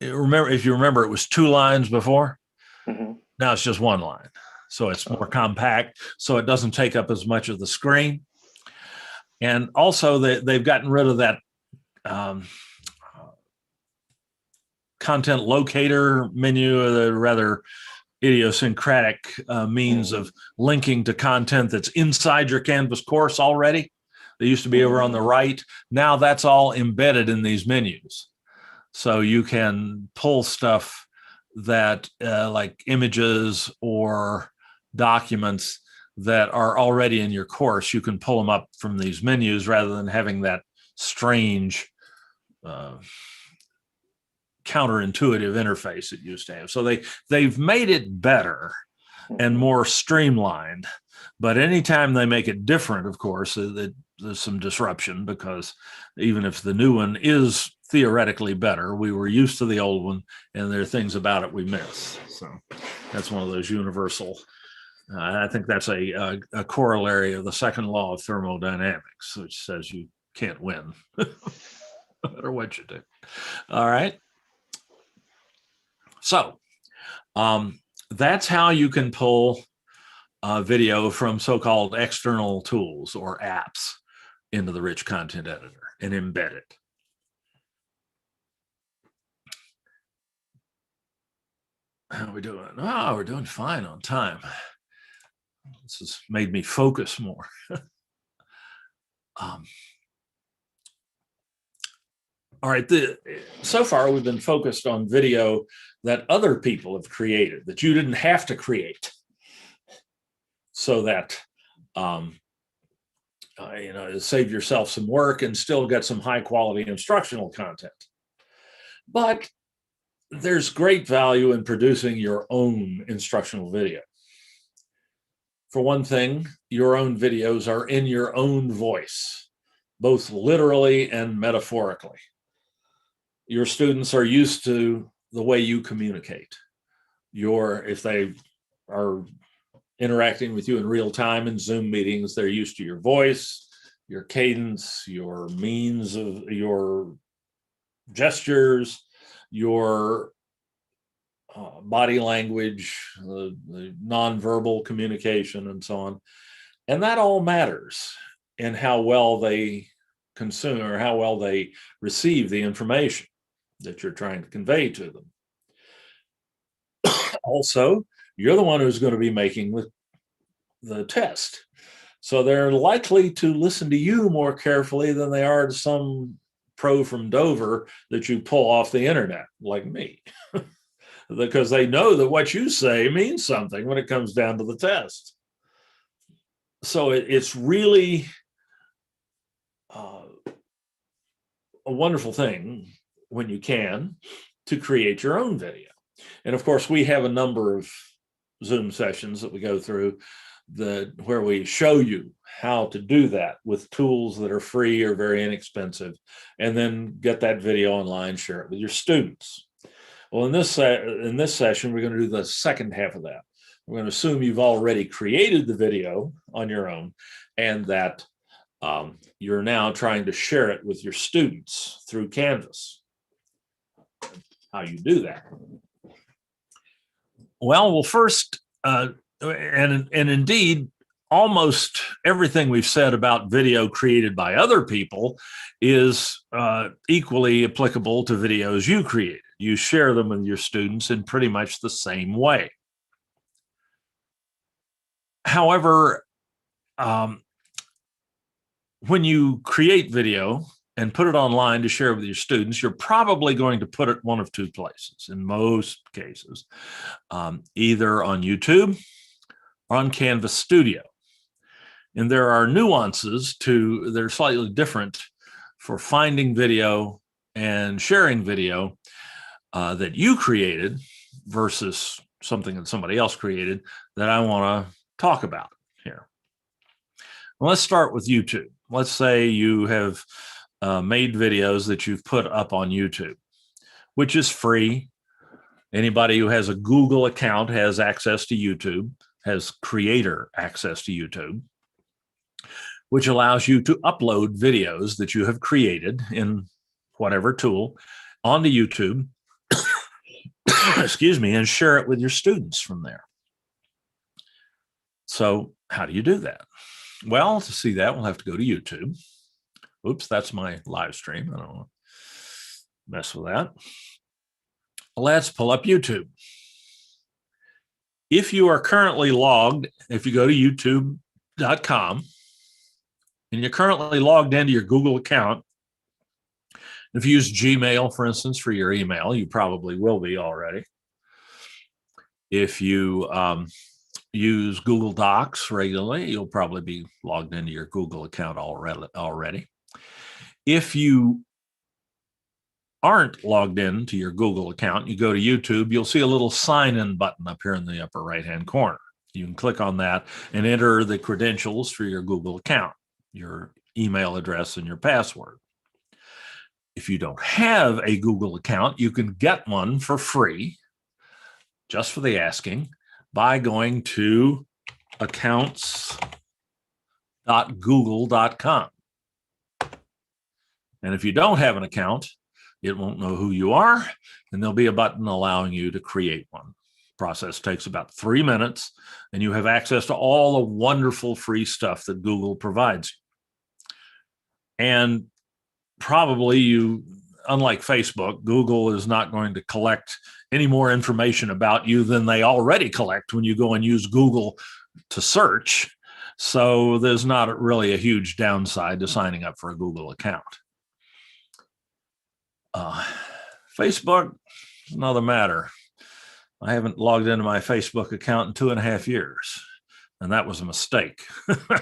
If you remember, it was 2 lines before. Mm-hmm. Now it's just 1 line. So it's more compact, so it doesn't take up as much of the screen. And also they've gotten rid of that content locator menu, a rather idiosyncratic means of linking to content that's inside your Canvas course already. They used to be over on the right. Now that's all embedded in these menus. So you can pull stuff that like images or documents that are already in your course. You can pull them up from these menus rather than having that strange counterintuitive interface it used to have. So they've made it better and more streamlined. But anytime they make it different, of course, there's some disruption, because even if the new one is theoretically better, we were used to the old one, and there are things about it we miss. So that's one of those universal. I think that's a corollary of the second law of thermodynamics, which says you can't win, no matter what you do. All right. So that's how you can pull video from so-called external tools or apps into the rich content editor and embed it. How are we doing? Oh, we're doing fine on time. This has made me focus more. All right, so far we've been focused on video that other people have created, that you didn't have to create, so that save yourself some work and still get some high quality instructional content. But there's great value in producing your own instructional video. For one thing, your own videos are in your own voice, both literally and metaphorically. Your students are used to the way you communicate. If they are interacting with you in real time in Zoom meetings, they're used to your voice, your cadence, your means of your gestures, your body language, the nonverbal communication, and so on. And that all matters in how well they consume or how well they receive the information that you're trying to convey to them. Also, you're the one who's going to be making the test. So they're likely to listen to you more carefully than they are to some pro from Dover that you pull off the internet, like me, because they know that what you say means something when it comes down to the test. So it's really a wonderful thing when you can to create your own video. And of course, we have a number of Zoom sessions that we go through where we show you how to do that with tools that are free or very inexpensive, and then get that video online, share it with your students. Well, in this session, we're going to do the second half of that. We're going to assume you've already created the video on your own, and that you're now trying to share it with your students through Canvas. How you do that? Well, first, and indeed, almost everything we've said about video created by other people is equally applicable to videos you created. You share them with your students in pretty much the same way. However, when you create video and put it online to share with your students, you're probably going to put it one of two places in most cases, either on YouTube or on Canvas Studio. And there are nuances that are slightly different for finding video and sharing video that you created versus something that somebody else created that I want to talk about here. Well, let's start with YouTube. Let's say you have made videos that you've put up on YouTube, which is free. Anybody who has a Google account has access to YouTube, has creator access to YouTube, which allows you to upload videos that you have created in whatever tool onto YouTube, excuse me, and share it with your students from there. So how do you do that? Well, to see that, we'll have to go to YouTube. Oops, that's my live stream. I don't know. mess with that. Let's pull up YouTube. If you are currently logged, if you go to youtube.com and you're currently logged into your Google account, if you use Gmail, for instance, for your email, you probably will be already. If you use Google Docs regularly, you'll probably be logged into your Google account already. If you aren't logged in to your Google account, you go to YouTube, you'll see a little sign-in button up here in the upper right-hand corner. You can click on that and enter the credentials for your Google account, your email address and your password. If you don't have a Google account, you can get one for free, just for the asking, by going to accounts.google.com. And if you don't have an account, it won't know who you are, and there'll be a button allowing you to create one. The process takes about 3 minutes, and you have access to all the wonderful free stuff that Google provides you. And probably you, unlike Facebook, Google is not going to collect any more information about you than they already collect when you go and use Google to search. So there's not really a huge downside to signing up for a Google account. Facebook is another matter. I haven't logged into my Facebook account in 2.5 years, and that was a mistake.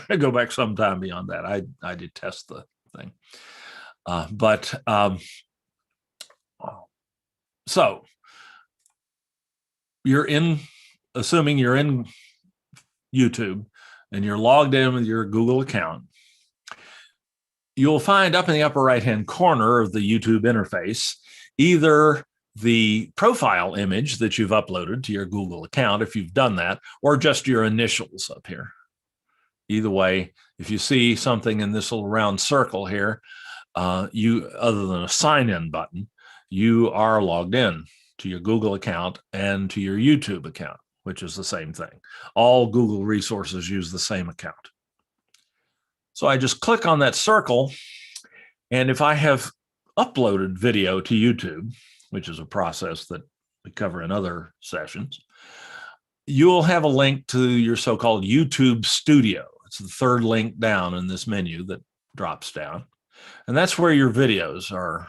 I go back sometime beyond that. I detest the thing. So you're in, assuming you're in YouTube and you're logged in with your Google account, you'll find up in the upper right-hand corner of the YouTube interface, either the profile image that you've uploaded to your Google account, if you've done that, or just your initials up here. Either way, if you see something in this little round circle here, other than a sign-in button, you are logged in to your Google account and to your YouTube account, which is the same thing. All Google resources use the same account. So I just click on that circle, and if I have uploaded video to YouTube, which is a process that we cover in other sessions, you'll have a link to your so-called YouTube Studio. It's the third link down in this menu that drops down. And that's where your videos are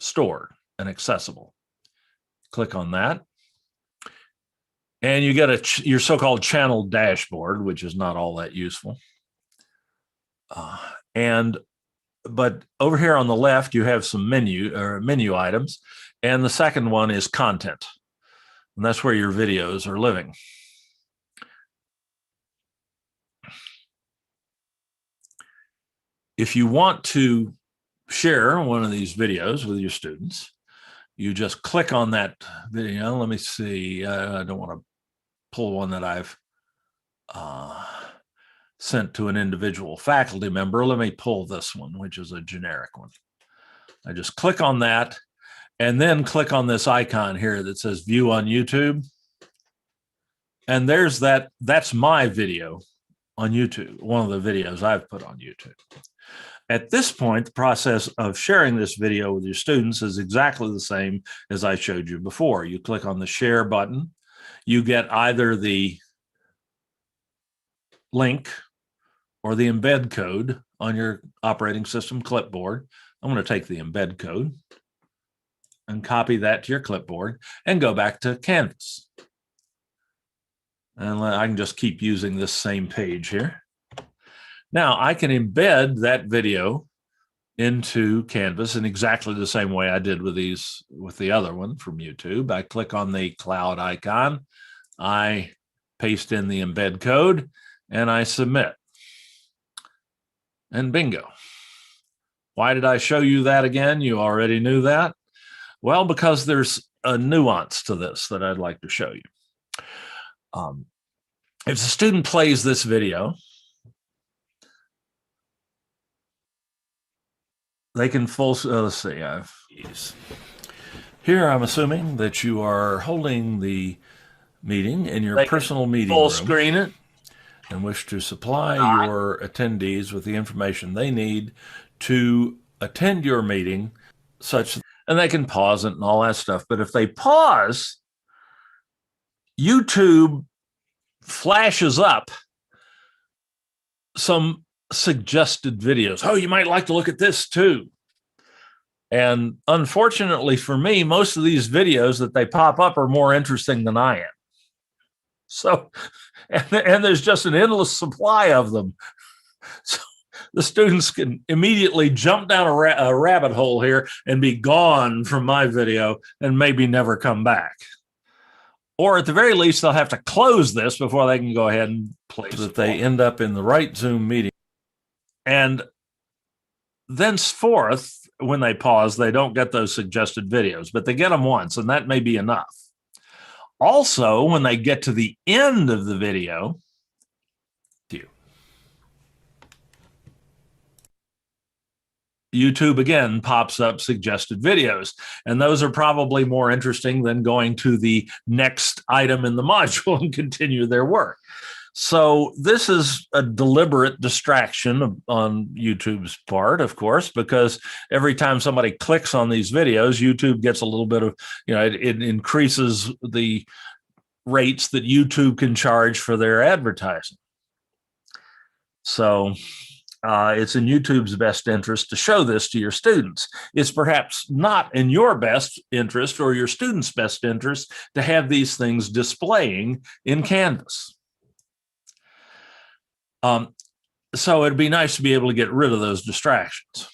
stored and accessible. Click on that. And you get your so-called channel dashboard, which is not all that useful. But over here on the left, you have some menu items. And the second one is content. And that's where your videos are living. If you want to share one of these videos with your students, you just click on that video. Let me see. I don't want to pull one that I've sent to an individual faculty member. Let me pull this one, which is a generic one. I just click on that and then click on this icon here that says View on YouTube. And there's that's my video on YouTube, one of the videos I've put on YouTube. At this point, the process of sharing this video with your students is exactly the same as I showed you before. You click on the share button. You get either the link or the embed code on your operating system clipboard. I'm going to take the embed code and copy that to your clipboard and go back to Canvas. And I can just keep using this same page here. Now I can embed that video into Canvas in exactly the same way I did with the other one from YouTube. I click on the cloud icon, I paste in the embed code, and I submit. And bingo. Why did I show you that again? You already knew that. Well, because there's a nuance to this that I'd like to show you. If the student plays this video, they can let's see, here I'm assuming that you are holding the meeting in your personal meeting room. Full screen it and wish to supply your attendees with the information they need to attend your meeting, such and they can pause it and all that stuff. But if they pause, YouTube flashes up some suggested videos. Oh, you might like to look at this too. And unfortunately for me, most of these videos that they pop up are more interesting than I am. So, and there's just an endless supply of them. So the students can immediately jump down a rabbit hole here and be gone from my video and maybe never come back. Or at the very least, they'll have to close this before they can go ahead and play so that they end up in the right Zoom meeting. And thenceforth, when they pause, they don't get those suggested videos, but they get them once, and that may be enough. Also, when they get to the end of the video, YouTube again pops up suggested videos, and those are probably more interesting than going to the next item in the module and continue their work. So this is a deliberate distraction on YouTube's part, of course, because every time somebody clicks on these videos, YouTube gets a little bit of, it increases the rates that YouTube can charge for their advertising. So it's in YouTube's best interest to show this to your students. It's perhaps not in your best interest or your students' best interest to have these things displaying in Canvas. So it'd be nice to be able to get rid of those distractions.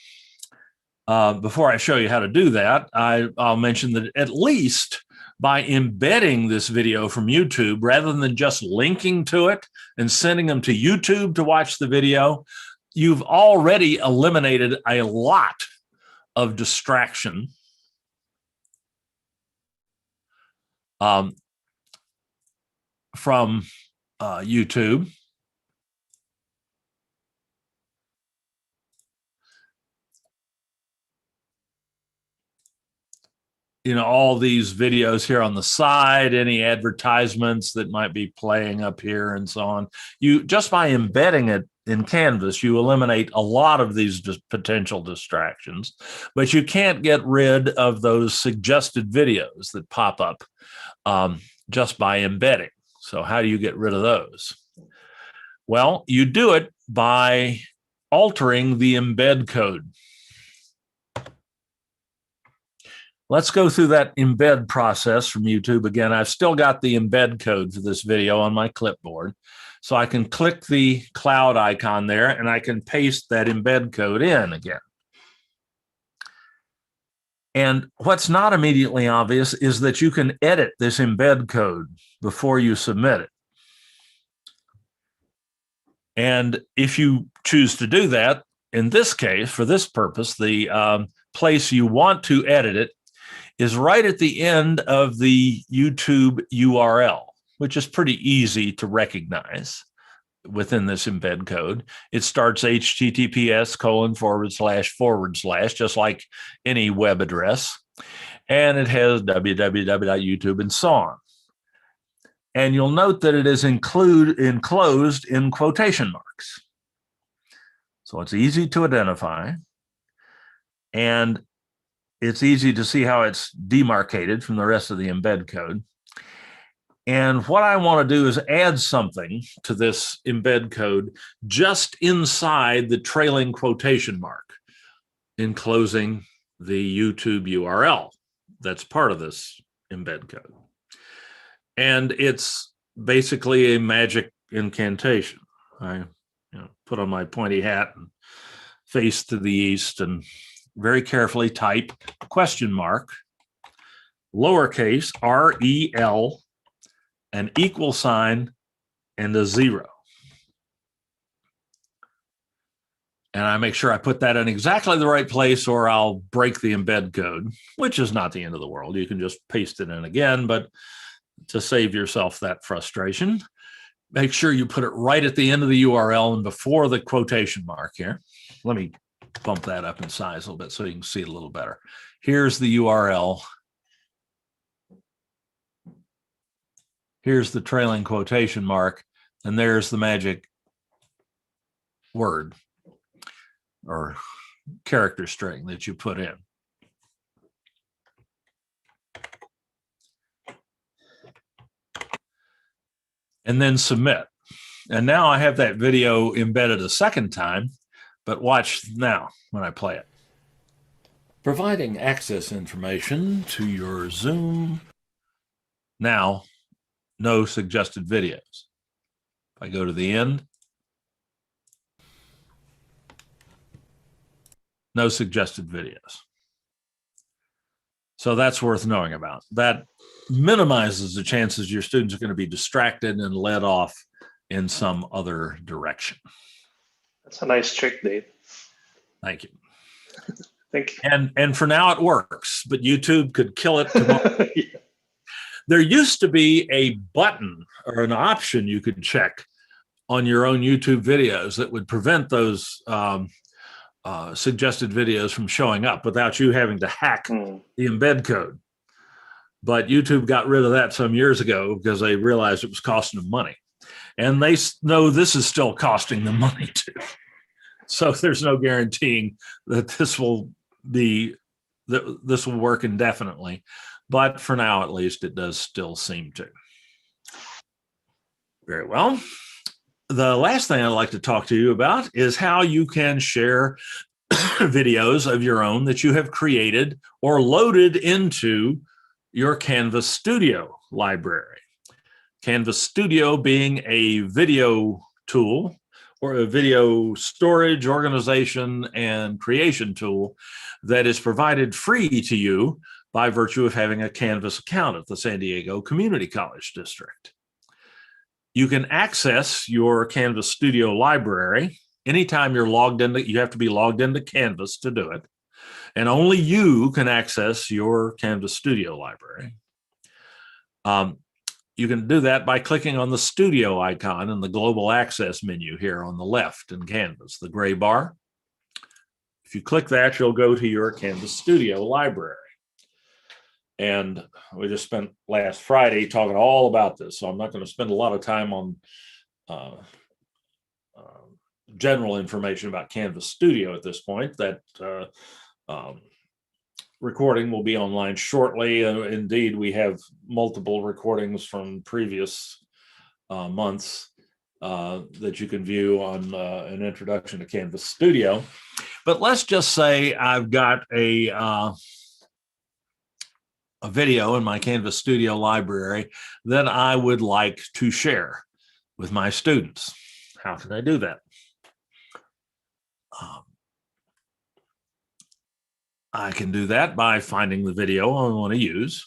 Before I show you how to do that, I'll mention that at least by embedding this video from YouTube, rather than just linking to it and sending them to YouTube to watch the video, you've already eliminated a lot of distraction from YouTube. All these videos here on the side, any advertisements that might be playing up here and so on. You just by embedding it in Canvas, you eliminate a lot of these potential distractions, but you can't get rid of those suggested videos that pop up just by embedding. So how do you get rid of those? Well, you do it by altering the embed code. Let's go through that embed process from YouTube again. I've still got the embed code for this video on my clipboard. So I can click the cloud icon there and I can paste that embed code in again. And what's not immediately obvious is that you can edit this embed code before you submit it. And if you choose to do that, in this case, for this purpose, the place you want to edit it is right at the end of the YouTube URL, which is pretty easy to recognize within this embed code. It starts https://// just like any web address. And it has www.youtube and so on. And you'll note that it is enclosed in quotation marks. So it's easy to identify. And it's easy to see how it's demarcated from the rest of the embed code. And what I want to do is add something to this embed code just inside the trailing quotation mark, enclosing the YouTube URL that's part of this embed code. And it's basically a magic incantation. I put on my pointy hat and face to the east and very carefully type question mark, lowercase REL, an equal sign, and a 0. And I make sure I put that in exactly the right place or I'll break the embed code, which is not the end of the world. You can just paste it in again, but to save yourself that frustration, make sure you put it right at the end of the URL and before the quotation mark here. Let me bump that up in size a little bit so you can see it a little better. Here's the URL. Here's the trailing quotation mark, and there's the magic word or character string that you put in. and then submit. And now I have that video embedded a second time, but watch now when I play it. Providing access information to your Zoom. Now, no suggested videos. If I go to the end, no suggested videos. So that's worth knowing about. That minimizes the chances your students are going to be distracted and led off in some other direction. That's a nice trick, Dave. Thank you. Thank you. And for now it works, but YouTube could kill it tomorrow. Yeah. There used to be a button or an option you could check on your own YouTube videos that would prevent those suggested videos from showing up without you having to hack the embed code. But YouTube got rid of that some years ago because they realized it was costing them money. And they know this is still costing them money too. So there's no guaranteeing that this will work indefinitely. But for now, at least, it does still seem to. Very well. The last thing I'd like to talk to you about is how you can share videos of your own that you have created or loaded into your Canvas Studio library. Canvas Studio being a video tool or a video storage, organization, and creation tool that is provided free to you by virtue of having a Canvas account at the San Diego Community College District. You can access your Canvas Studio library anytime you're logged into, you have to be logged into Canvas to do it. And only you can access your Canvas Studio library. You can do that by clicking on the Studio icon in the Global Access menu here on the left in Canvas, the gray bar. If you click that, you'll go to your Canvas Studio library. And we just spent last Friday talking all about this, so I'm not going to spend a lot of time on general information about Canvas Studio at this point. That recording will be online shortly. Indeed, we have multiple recordings from previous months that you can view on an introduction to Canvas Studio. But let's just say I've got a video in my Canvas Studio library that I would like to share with my students. How can I do that? I can do that by finding the video I want to use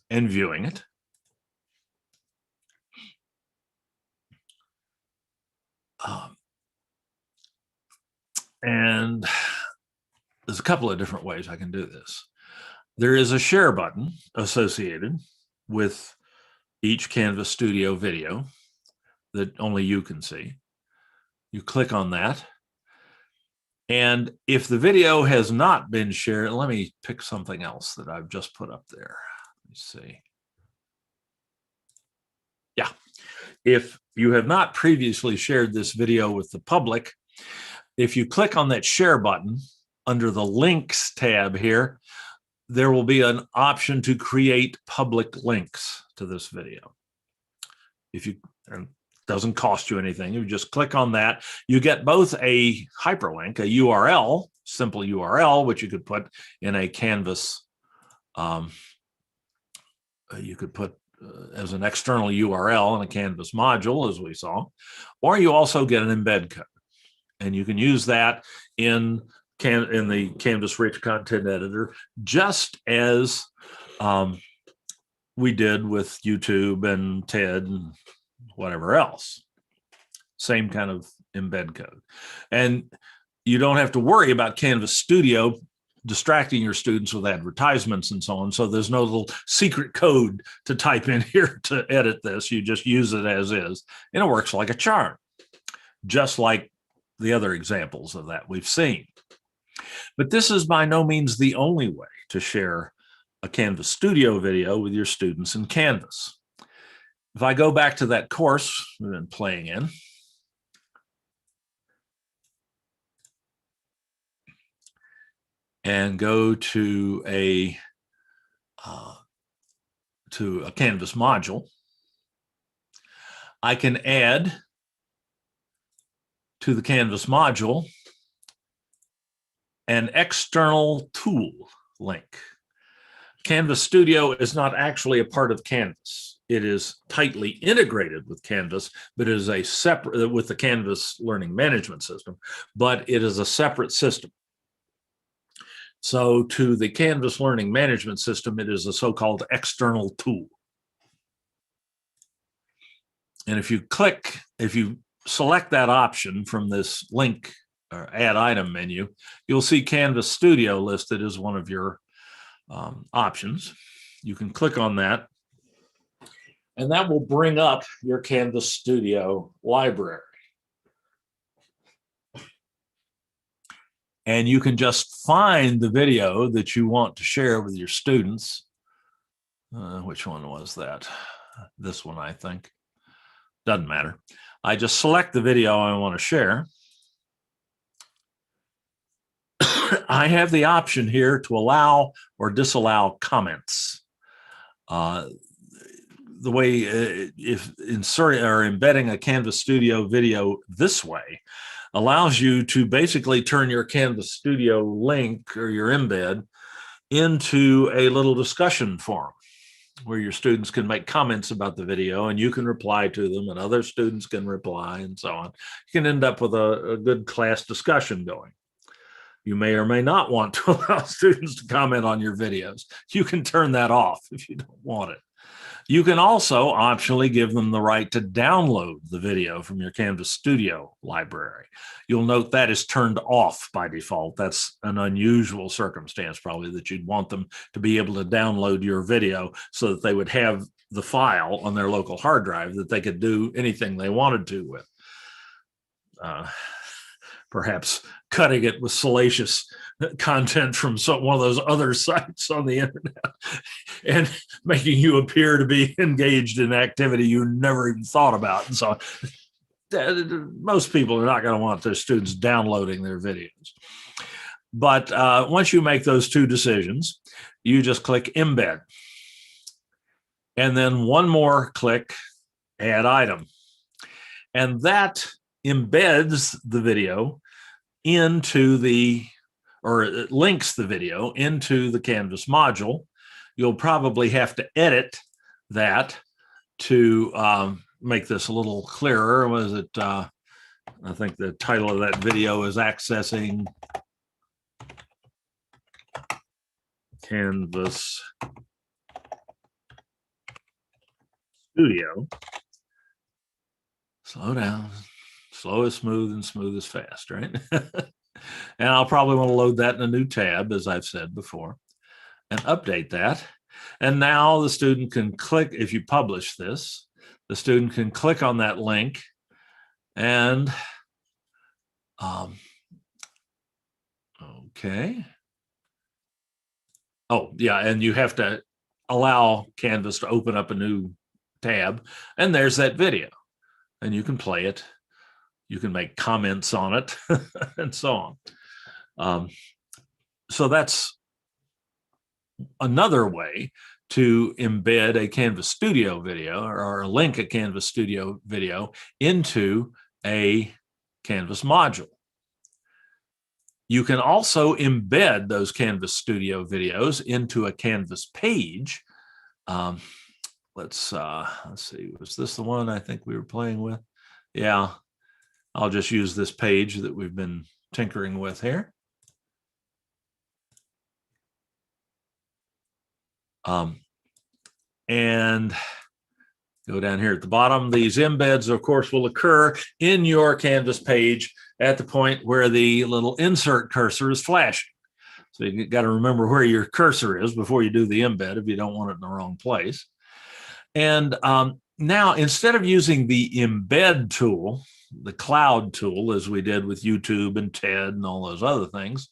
and viewing it. And there's a couple of different ways I can do this. There is a share button associated with each Canvas Studio video that only you can see. You click on that. And if the video has not been shared, let me pick something else that I've just put up there. Let me see. Yeah. If you have not previously shared this video with the public, if you click on that share button under the links tab here, there will be an option to create public links to this video. If you, and it doesn't cost you anything, you just click on that. You get both a hyperlink, a URL, simple URL, which you could put in a Canvas, you could put as an external URL in a Canvas module, as we saw, or you also get an embed code. And you can use that in the Canvas Rich Content Editor, just as we did with YouTube and TED and whatever else. Same kind of embed code. And you don't have to worry about Canvas Studio distracting your students with advertisements and so on. So there's no little secret code to type in here to edit this. You just use it as is. And it works like a charm, just like the other examples of that we've seen. But this is by no means the only way to share a Canvas Studio video with your students in Canvas. If I go back to that course we've been playing in, and go to a Canvas module, I can add to the Canvas module an external tool link. Canvas Studio is not actually a part of Canvas. It is tightly integrated with Canvas, but it is a separate with the Canvas learning management system, but it is a separate system. So to the Canvas learning management system, it is a so-called external tool. And if you select that option from this link or add item menu, you'll see Canvas Studio listed as one of your options. You can click on that, and that will bring up your Canvas Studio library. And you can just find the video that you want to share with your students. Which one was that? This one, I think. Doesn't matter. I just select the video I want to share. I have the option here to allow or disallow comments. The way if inserting or embedding a Canvas Studio video this way allows you to basically turn your Canvas Studio link or your embed into a little discussion forum where your students can make comments about the video and you can reply to them and other students can reply and so on. You can end up with a good class discussion going. You may or may not want to allow students to comment on your videos. You can turn that off if you don't want it. You can also optionally give them the right to download the video from your Canvas Studio library. You'll note that is turned off by default. That's an unusual circumstance probably, that you'd want them to be able to download your video so that they would have the file on their local hard drive that they could do anything they wanted to with. Perhaps cutting it with salacious content from one of those other sites on the internet and making you appear to be engaged in activity you never even thought about. And so most people are not going to want their students downloading their videos. But once you make those two decisions, you just click embed. And then one more click, add item. And that embeds the video into or it links the video into the Canvas module. You'll probably have to edit that to make this a little clearer. Was it, I think the title of that video is Accessing Canvas Studio. Slow down. Slow is smooth and smooth is fast, right? And I'll probably want to load that in a new tab, as I've said before, and update that. And now the student can click, if you publish this, the student can click on that link and, okay. Oh, yeah, and you have to allow Canvas to open up a new tab, and there's that video, and you can play it. You can make comments on it and so on. So that's another way to embed a Canvas Studio video or link a Canvas Studio video into a Canvas module. You can also embed those Canvas Studio videos into a Canvas page. Let's see, was this the one I think we were playing with? Yeah. I'll just use this page that we've been tinkering with here. And go down here at the bottom. These embeds, of course, will occur in your Canvas page at the point where the little insert cursor is flashing. So you got to remember where your cursor is before you do the embed if you don't want it in the wrong place. And now, instead of using the embed tool, the cloud tool, as we did with YouTube and TED and all those other things,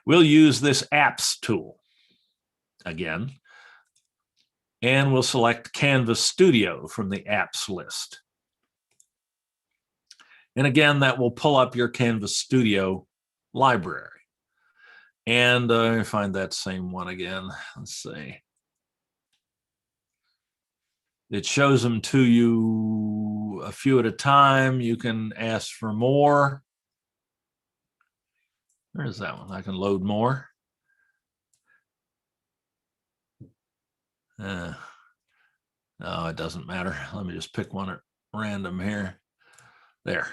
we'll use this apps tool again, and we'll select Canvas Studio from the apps list. And again, that will pull up your Canvas Studio library. And let me find that same one again. Let's see. It shows them to you do a few at a time. You can ask for more. Where's that one? I can load more. No, it doesn't matter. Let me just pick one at random here. There.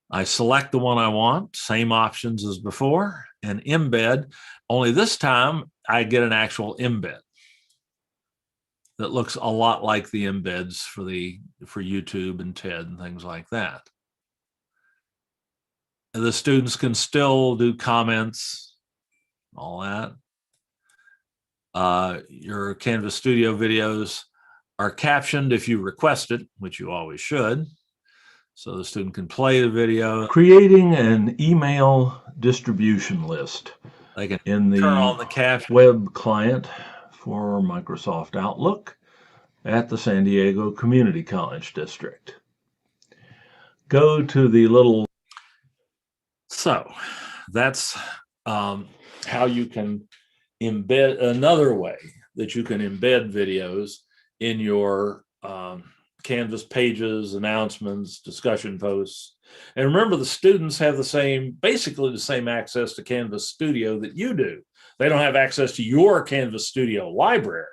I select the one I want, same options as before, and embed. Only this time I get an actual embed that looks a lot like the embeds for YouTube and TED and things like that. And the students can still do comments, all that. Your Canvas Studio videos are captioned if you request it, which you always should. So the student can play the video. Creating an email distribution list. They can in the turn on the caption. web client for Microsoft Outlook at the San Diego Community College District. Go to the little. So that's how you can embed. Another way that you can embed videos in your Canvas pages, announcements, discussion posts. And remember, the students have basically the same access to Canvas Studio that you do. They don't have access to your Canvas Studio library,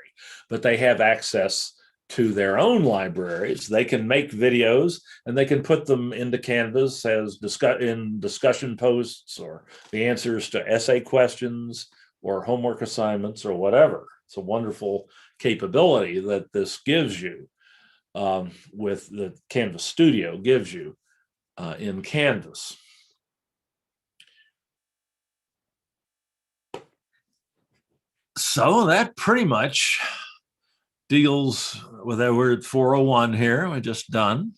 but they have access to their own libraries. They can make videos and they can put them into Canvas as in discussion posts or the answers to essay questions or homework assignments or whatever. It's a wonderful capability that this gives you. With the Canvas Studio gives you in Canvas. So that pretty much deals with that. We're at 401 here. We're just done.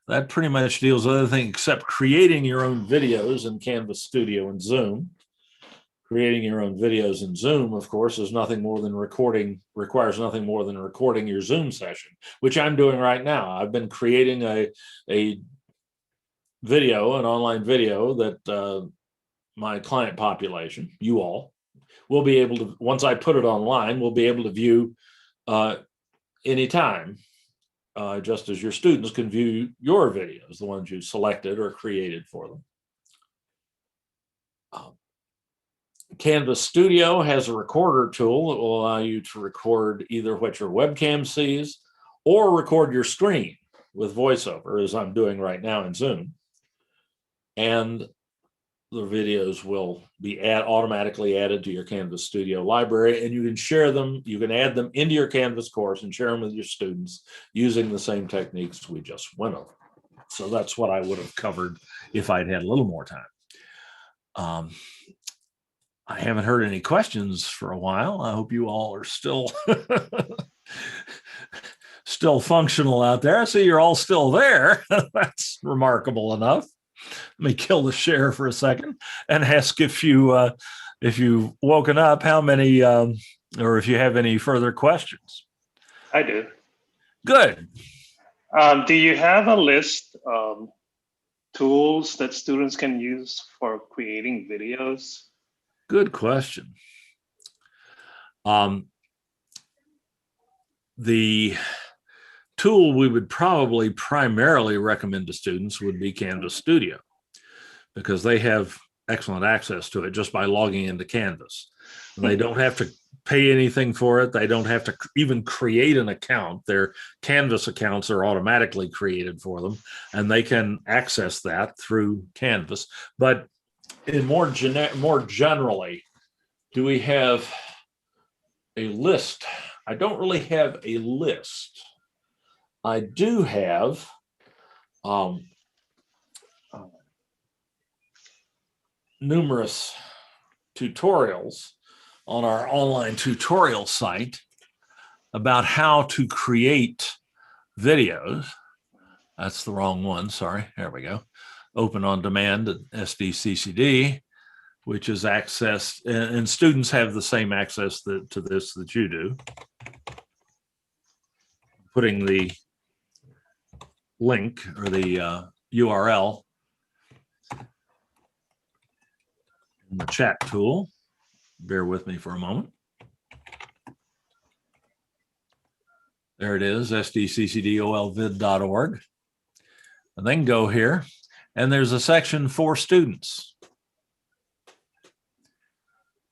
That pretty much deals with everything except creating your own videos in Canvas Studio and Zoom. Creating your own videos in Zoom, of course, is nothing more than requires nothing more than recording your Zoom session, which I'm doing right now. I've been creating a video, an online video that my client population, you all, will be able to, once I put it online, will be able to view anytime, just as your students can view your videos, the ones you selected or created for them. Canvas Studio has a recorder tool that will allow you to record either what your webcam sees or record your screen with VoiceOver, as I'm doing right now in Zoom. And the videos will be automatically added to your Canvas Studio library, and you can share them. You can add them into your Canvas course and share them with your students using the same techniques we just went over. So that's what I would have covered if I'd had a little more time. I haven't heard any questions for a while. I hope you all are still functional out there. I see you're all still there. That's remarkable enough. Let me kill the share for a second and ask if you've woken up, how many, or if you have any further questions. I do. Good. Do you have a list of tools that students can use for creating videos? Good question. The tool we would probably primarily recommend to students would be Canvas Studio, because they have excellent access to it just by logging into Canvas. They don't have to pay anything for it. They don't have to even create an account. Their Canvas accounts are automatically created for them, and they can access that through Canvas. But in more generally, do we have a list? I don't really have a list. I do have numerous tutorials on our online tutorial site about how to create videos. That's the wrong one, sorry, there we go. Open on demand at SDCCD, which is accessed, and students have the same access to this that you do. Putting the link or the URL in the chat tool. Bear with me for a moment. There it is, sdccdolvid.org. And then go here, and there's a section for students.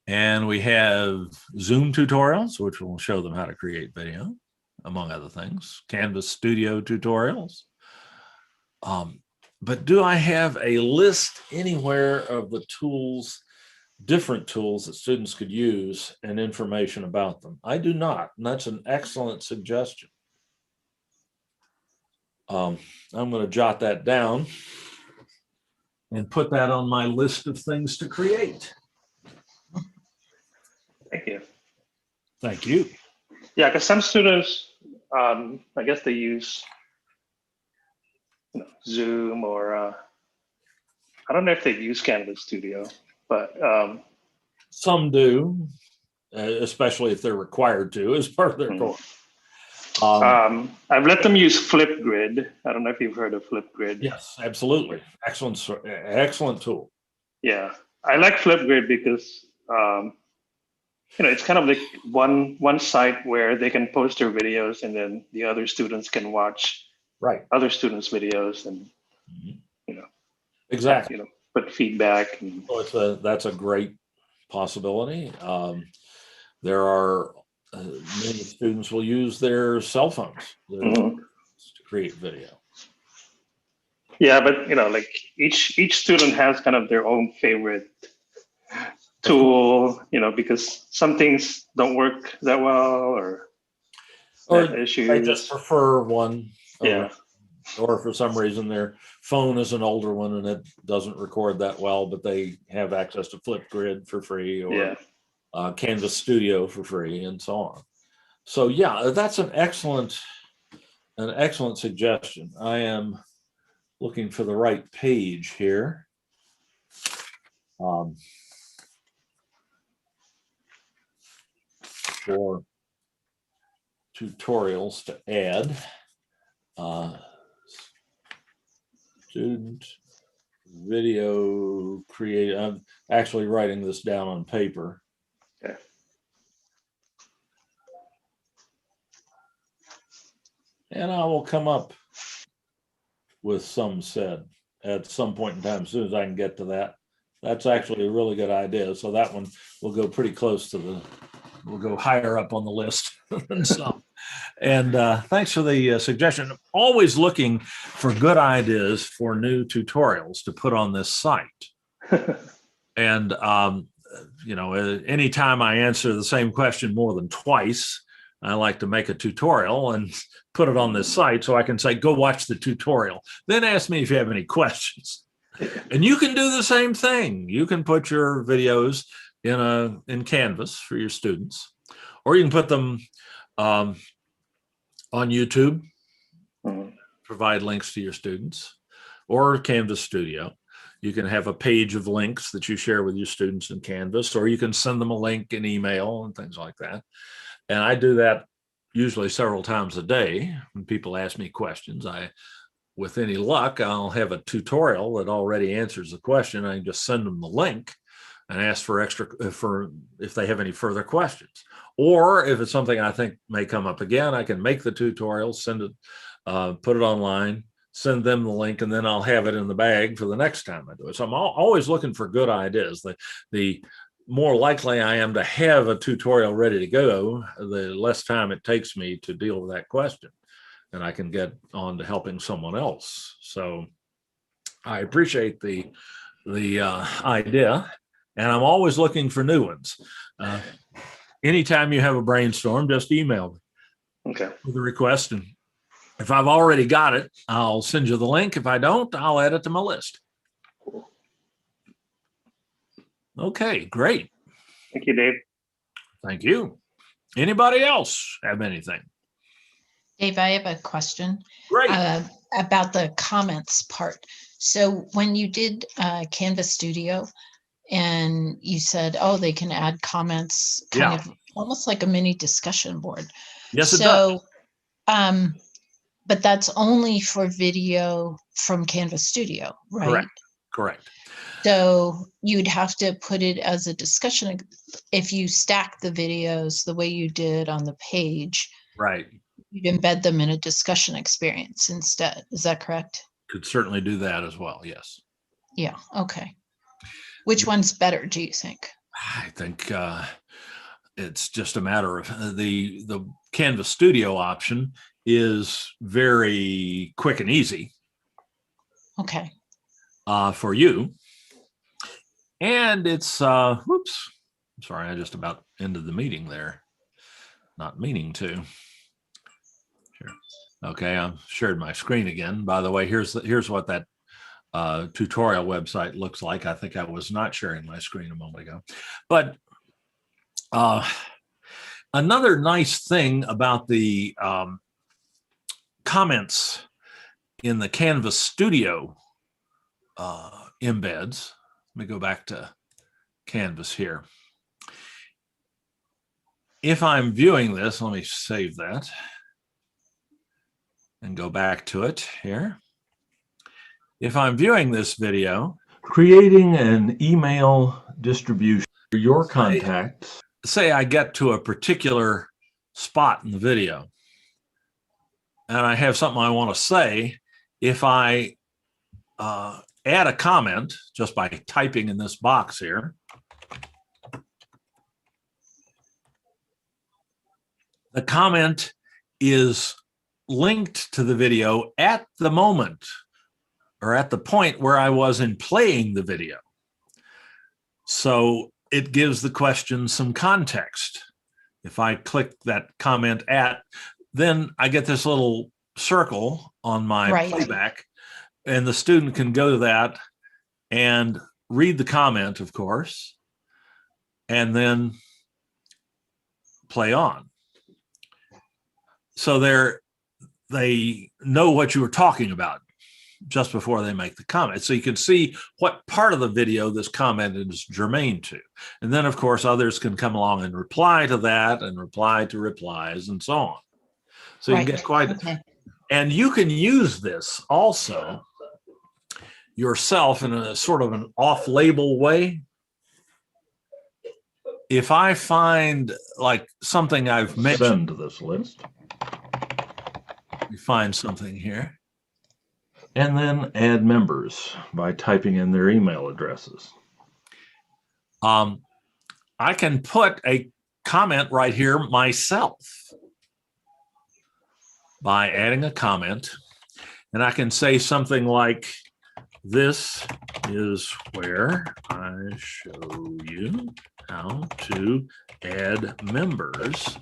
And we have Zoom tutorials, which will show them how to create video, among other things, Canvas Studio tutorials. But do I have a list anywhere of the tools, different tools that students could use and information about them? I do not, and that's an excellent suggestion. I'm going to jot that down and put that on my list of things to create. Thank you. Thank you. Yeah, because some students, I guess they use Zoom or I don't know if they use Canvas Studio, but some do, especially if they're required to as part of their course. I've let them use Flipgrid. I don't know if you've heard of Flipgrid. Yes, absolutely. Excellent tool. Yeah, I like Flipgrid because it's kind of like one site where they can post their videos, and then the other students can watch other students' videos, and exactly put feedback. And so that's a great possibility. There are many students will use their cell phones to create video. Yeah, but like each student has kind of their own favorite tool, because some things don't work that well, or issues. They just prefer one. Yeah. Or for some reason their phone is an older one and it doesn't record that well, but they have access to Flipgrid for free, or Canvas Studio for free, and so on. So yeah, that's an excellent suggestion. I am looking for the right page here. For tutorials to add. Student video create. I'm actually writing this down on paper. Okay. And I will come up with some said at some point in time, as soon as I can get to that. That's actually a really good idea. So that one will go pretty close to we'll go higher up on the list than some. And thanks for the suggestion. I'm always looking for good ideas for new tutorials to put on this site. And, anytime I answer the same question more than twice, I like to make a tutorial and put it on this site so I can say, go watch the tutorial. Then ask me if you have any questions. And you can do the same thing. You can put your videos in Canvas for your students, or you can put them on YouTube, provide links to your students, or Canvas Studio. You can have a page of links that you share with your students in Canvas, or you can send them a link in email and things like that. And I do that usually several times a day. When people ask me questions, with any luck, I'll have a tutorial that already answers the question. I can just send them the link and ask for if they have any further questions. Or if it's something I think may come up again, I can make the tutorial, send it, put it online, send them the link, and then I'll have it in the bag for the next time I do it. So I'm always looking for good ideas. The more likely I am to have a tutorial ready to go, the less time it takes me to deal with that question, and I can get on to helping someone else. So I appreciate the idea, and I'm always looking for new ones. Anytime you have a brainstorm, just email me with a request, and if I've already got it, I'll send you the link. If I don't, I'll add it to my list. Okay, great. Thank you, Dave. Thank you. Anybody else have anything? Dave, I have a question. Great. About the comments part. So when you did Canvas Studio and you said, oh, they can add comments, kind of almost like a mini discussion board. Yes, it does. But that's only for video from Canvas Studio, right? Correct. So you'd have to put it as a discussion if you stack the videos the way you did on the page. Right. you'd embed them in a discussion experience instead. Is that correct? Could certainly do that as well. Yes. Yeah. Okay. Which one's better, do you think? I think it's just a matter of the Canvas Studio option is very quick and easy. Okay. For you. And it's, whoops, sorry, I just about ended the meeting there. Not meaning to. Sure. Okay, I've shared my screen again. By the way, here's what that tutorial website looks like. I think I was not sharing my screen a moment ago. But another nice thing about the comments in the Canvas Studio embeds. Let me go back to Canvas here. If I'm viewing this, let me save that and go back to it here. If I'm viewing this video, creating an email distribution for your contacts. Say I get to a particular spot in the video and I have something I want to say. If I add a comment just by typing in this box here, the comment is linked to the video at the moment or at the point where I was in playing the video. So it gives the question some context. If I click that comment at, then I get this little circle on my playback, and the student can go to that and read the comment, of course, and then play on. So they know what you were talking about just before they make the comment. So you can see what part of the video this comment is germane to. And then, of course, others can come along and reply to that and reply to replies and so on. So you can get quite, and you can use this also yourself in a sort of an off-label way. If I find like something I've mentioned to this list, you find something here. And then add members by typing in their email addresses. I can put a comment right here myself by adding a comment, and I can say something like, this is where I show you how to add members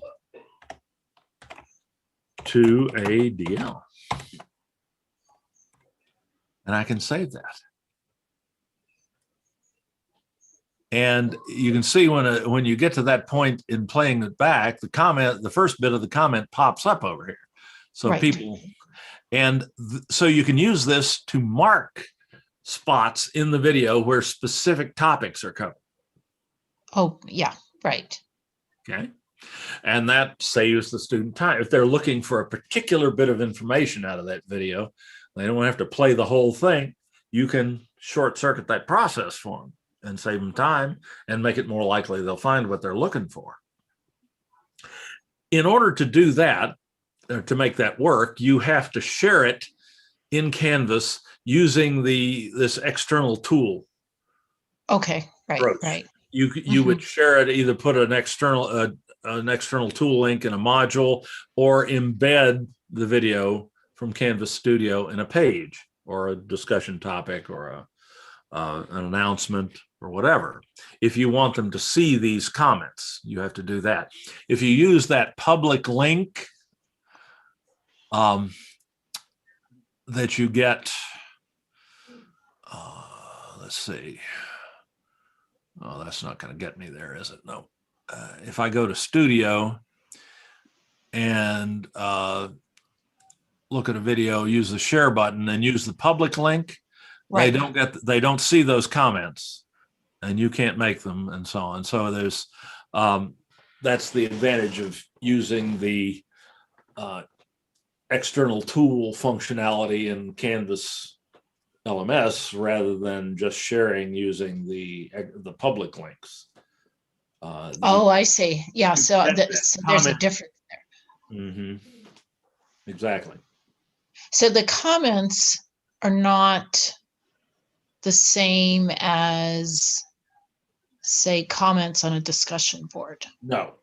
to a DL. And I can save that. And you can see when you get to that point in playing it back, the comment, the first bit of the comment pops up over here. So people, and so you can use this to mark spots in the video where specific topics are covered. Oh, yeah, right. Okay. And that saves the student time. If they're looking for a particular bit of information out of that video, they don't have to play the whole thing. You can short circuit that process for them and save them time and make it more likely they'll find what they're looking for. In order to do that, or to make that work, you have to share it in Canvas using this external tool. Okay, right, approach. Right. You would share it, either put an external tool link in a module or embed the video from Canvas Studio in a page or a discussion topic or an announcement or whatever. If you want them to see these comments, you have to do that. If you use that public link that you get, let's see. Oh, that's not going to get me there, is it? No. If I go to Studio and look at a video, use the share button and use the public link, they don't see those comments, and you can't make them, and so on. So there's that's the advantage of using the external tool functionality in Canvas LMS rather than just sharing using the public links. Oh, I see. Yeah. So there's a difference there. Mm-hmm. Exactly. So the comments are not the same as, say, comments on a discussion board. No.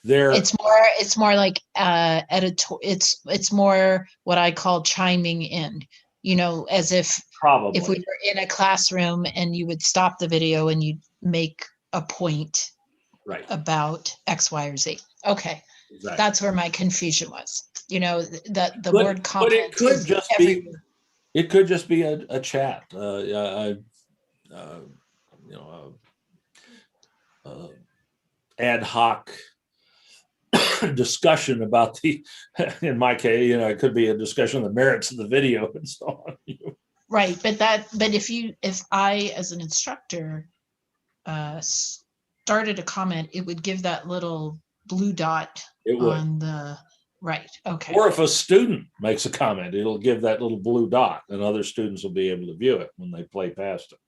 It's more like editor. It's more what I call chiming in. You know, as if Probably. If we were in a classroom and you would stop the video and you'd make a point Right. about X, Y, or Z. Okay. Exactly. That's where my confusion was. You know, the word comment. But it could just everywhere. It could just be a chat. Ad hoc discussion about in my case, it could be a discussion of the merits of the video and so on. Right, but if I as an instructor started a comment, it would give that little blue dot on the right. Okay. Or if a student makes a comment, it'll give that little blue dot, and other students will be able to view it when they play past it.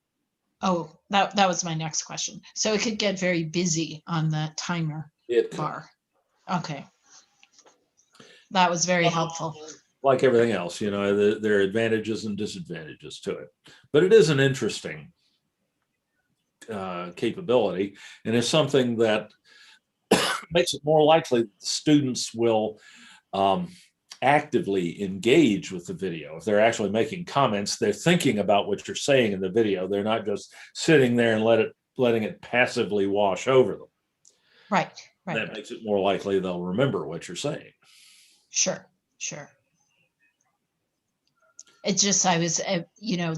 Oh, that was my next question. So it could get very busy on that timer bar. Okay. That was very helpful. Like everything else, there are advantages and disadvantages to it. But it is an interesting capability, and it's something that makes it more likely that students will actively engage with the video. If they're actually making comments, they're thinking about what you're saying in the video. They're not just sitting there and letting it passively wash over them. Right. That makes it more likely they'll remember what you're saying. Sure. It's just, I was,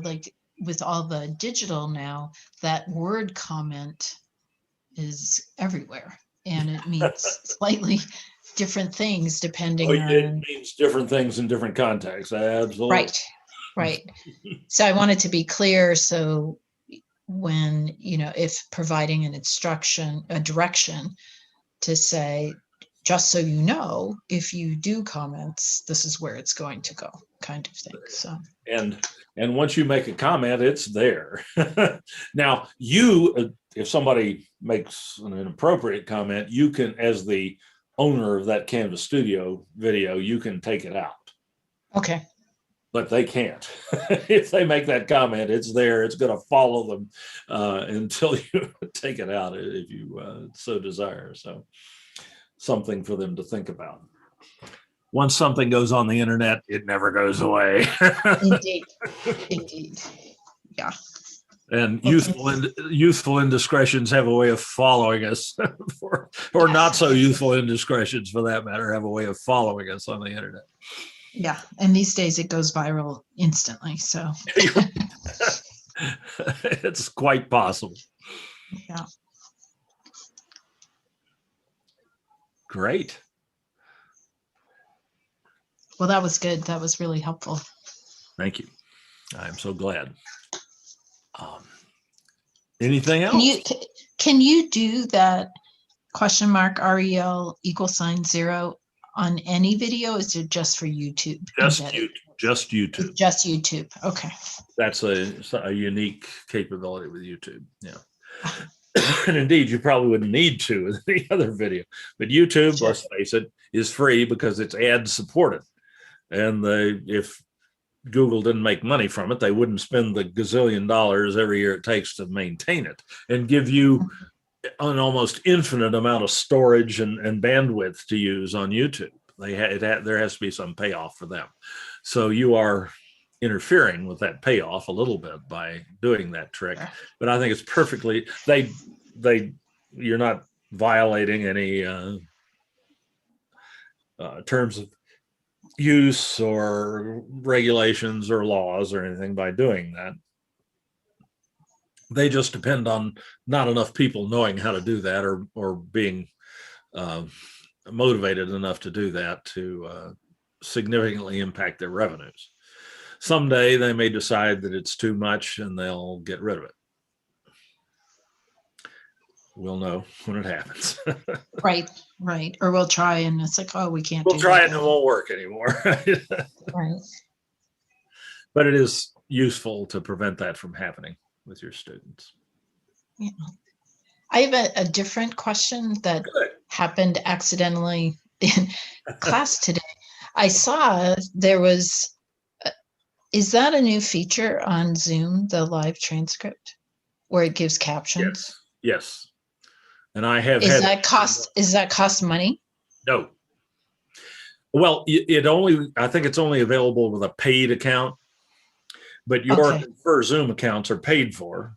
like with all the digital now, that word comment is everywhere, and it means slightly different things depending on. It means different things in different contexts. Absolutely. Right. So I wanted to be clear. So when, if providing an instruction, a direction to say, just so you know, if you do comments, this is where it's going to go, kind of thing. So and once you make a comment, it's there. Now, if somebody makes an inappropriate comment, you can, as the owner of that Canvas Studio video, you can take it out. Okay. But they can't. If they make that comment, it's there. It's going to follow them until you take it out, if you so desire. So, something for them to think about. Once something goes on the internet, it never goes away. Indeed. Yeah. And youthful indiscretions have a way of following us, or not so youthful indiscretions, for that matter, have a way of following us on the internet. Yeah, and these days it goes viral instantly. So it's quite possible. Yeah. Great. Well, that was good. That was really helpful. Thank you. I'm so glad. Anything else? Can you do that $REL =0 on any video? Is it just for YouTube? Just YouTube. It's just YouTube. Okay. That's a unique capability with YouTube. Yeah. And indeed, you probably wouldn't need to with any other video. But YouTube, let's face it, is free because it's ad supported. And if Google didn't make money from it, they wouldn't spend the gazillion dollars every year it takes to maintain it and give you an almost infinite amount of storage and bandwidth to use on YouTube. There has to be some payoff for them. So you are interfering with that payoff a little bit by doing that trick. But I think it's perfectly, you're not violating any terms of use or regulations or laws or anything by doing that. They just depend on not enough people knowing how to do that or being motivated enough to do that to significantly impact their revenues. Someday they may decide that it's too much and they'll get rid of it. We'll know when it happens. Right. Or we'll try and it's like, oh, we can't. We'll try it and it won't work anymore. Right. But it is useful to prevent that from happening with your students. Yeah. I have a different question that happened accidentally in class today. I saw there was, is that a new feature on Zoom, the live transcript, where it gives captions? Yes. And I have Is had that cost money? no. Well, I think it's only available with a paid account, but your Confer Zoom accounts are paid for,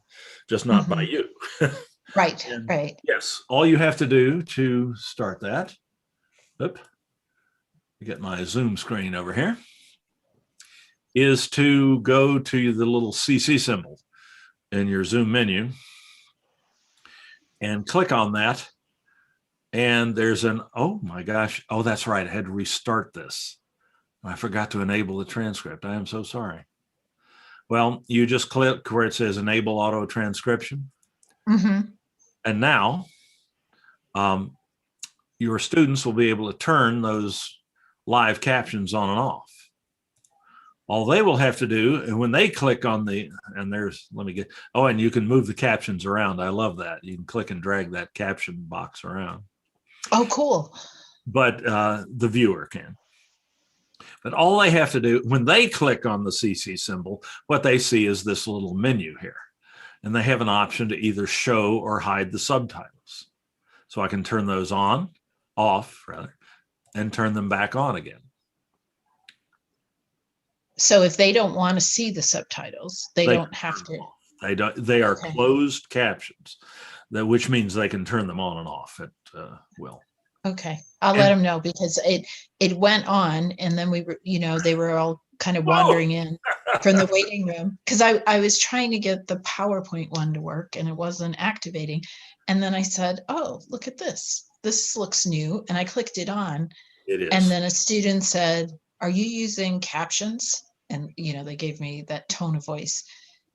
just not by you. Right, And right. yes, all you have to do to start that, get my Zoom screen over here, is to go to the little CC symbol in your Zoom menu and click on that. And there's oh my gosh, oh, that's right, I had to restart this. I forgot to enable the transcript. I am so sorry. Well, you just click where it says enable auto transcription. And now your students will be able to turn those live captions on and off. All they will have to do, and when they click on and you can move the captions around. I love that. You can click and drag that caption box around. Oh, cool. But the viewer can. But all they have to do, when they click on the CC symbol, what they see is this little menu here. And they have an option to either show or hide the subtitles. So I can turn those off, and turn them back on again. So if they don't want to see the subtitles, they don't have to. They don't. They are closed captions, which means they can turn them on and off at will. Okay, I'll let them know, because it went on, and then we were, they were all kind of wandering in from the waiting room, because I was trying to get the PowerPoint one to work and it wasn't activating. And then I said, oh, look at this. This looks new. And I clicked it on. It is. And then a student said, are you using captions? And, they gave me that tone of voice.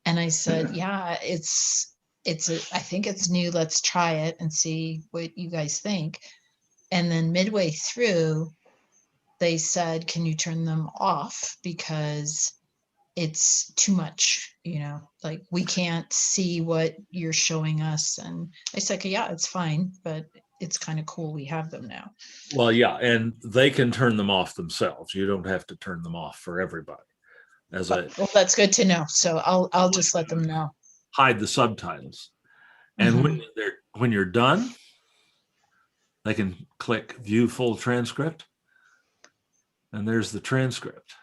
And I said, yeah, I think it's new. Let's try it and see what you guys think. And then midway through, they said, can you turn them off? Because it's too much, like we can't see what you're showing us. And I said, yeah, it's fine, but it's kind of cool we have them now. Well, yeah, and they can turn them off themselves. You don't have to turn them off for everybody. Well, that's good to know. So I'll just let them know. Hide the subtitles. And when you're done, they can click view full transcript. And there's the transcript.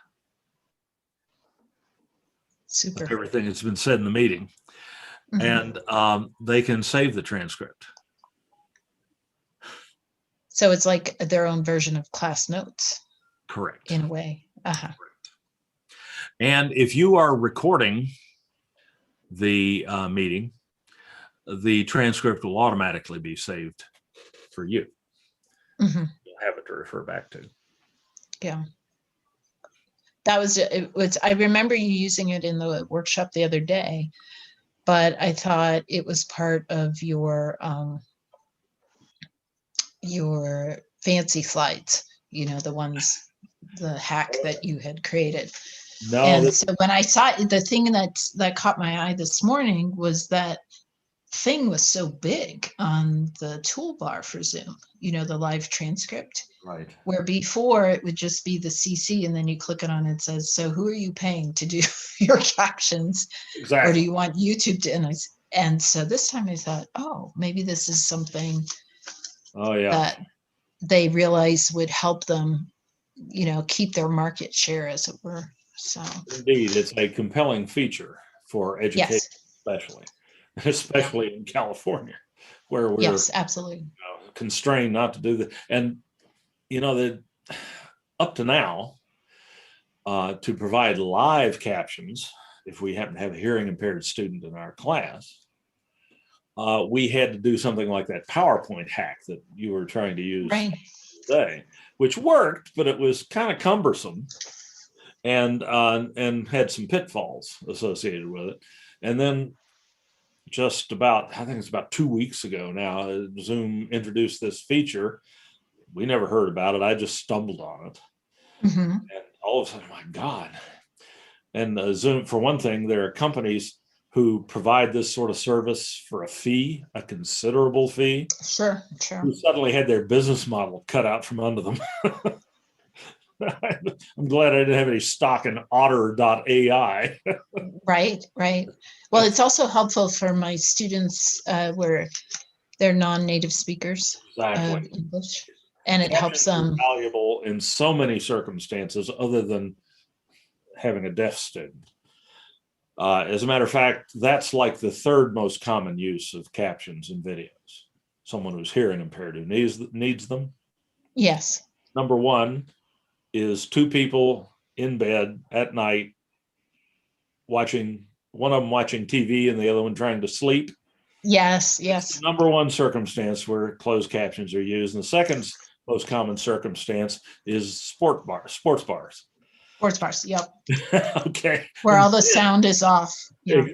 Super. Everything that's been said in the meeting. And they can save the transcript. So it's like their own version of class notes. Correct. In a way. Correct. And if you are recording the meeting, the transcript will automatically be saved for you. You'll have it to refer back to. Yeah. That was, I remember you using it in the workshop the other day, but I thought it was part of your fancy slides, the hack that you had created. No. And so when I saw it, the thing that caught my eye this morning was that thing was so big on the toolbar for Zoom, the live transcript. Right. Where before it would just be the CC, and then you click it on and it says, so who are you paying to do your captions? Exactly. Or do you want YouTube to? And so this time I thought, oh, maybe this is something that they realize would help them, keep their market share, as it were. So indeed, it's a compelling feature for education, especially in California, where we're absolutely constrained not to do that. And that up to now, to provide live captions, if we happen to have a hearing impaired student in our class, we had to do something like that PowerPoint hack that you were trying to use today, which worked, but it was kind of cumbersome and had some pitfalls associated with it. And then I think it's about 2 weeks ago now, Zoom introduced this feature. We never heard about it. I just stumbled on it. And all of a sudden, my God. And Zoom, for one thing, there are companies who provide this sort of service for a considerable fee. Sure. Who suddenly had their business model cut out from under them. I'm glad I didn't have any stock in otter.ai. Right, right. Well, it's also helpful for my students where they're non-native speakers of Exactly. English, and it helps Captions are them. valuable in so many circumstances other than having a deaf student. As a matter of fact, that's like the third most common use of captions in videos. Someone who's hearing impaired who needs them. Yes. Number one is two people in bed at night watching, one of them watching TV and the other one trying to sleep. Yes, It's yes. the number one circumstance where closed captions are used. And the second most common circumstance is sports bars. Sports bars, yep. Okay. Where all the sound is off. Yeah.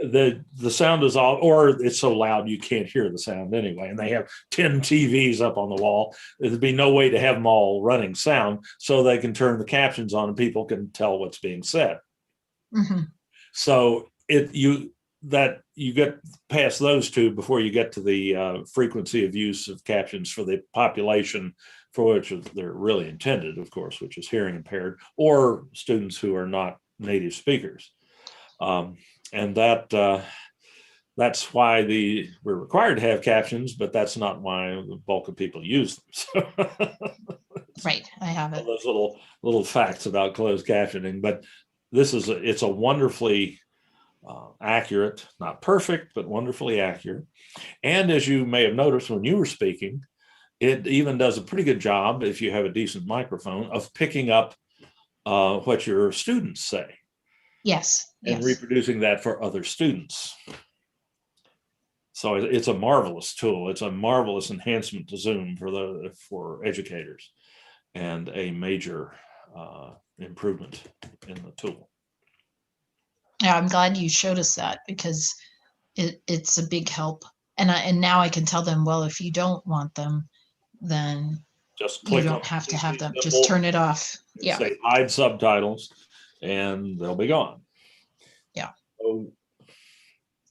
The sound is off, or it's so loud you can't hear the sound anyway. And they have 10 TVs up on the wall. There'd be no way to have them all running sound so they can turn the captions on and people can tell what's being said. Mm-hmm. So you get past those two before you get to the frequency of use of captions for the population for which they're really intended, of course, which is hearing impaired or students who are not native speakers. And that's why we're required to have captions, but that's not why the bulk of people use them. So Right, I have it. those little facts about closed captioning, but it's a wonderfully accurate, not perfect, but wonderfully accurate. And as you may have noticed when you were speaking, it even does a pretty good job, if you have a decent microphone, of picking up what your students say. Yes. And yes. reproducing that for other students. So it's a marvelous tool. It's a marvelous enhancement to Zoom for educators, and a major improvement in the tool. Yeah, I'm glad you showed us that because it's a big help. And now I can tell them, well, if you don't want them, then just you click don't on have to have them. symbol, Just turn it off. Yeah. Say hide subtitles, and they'll be gone. Yeah. So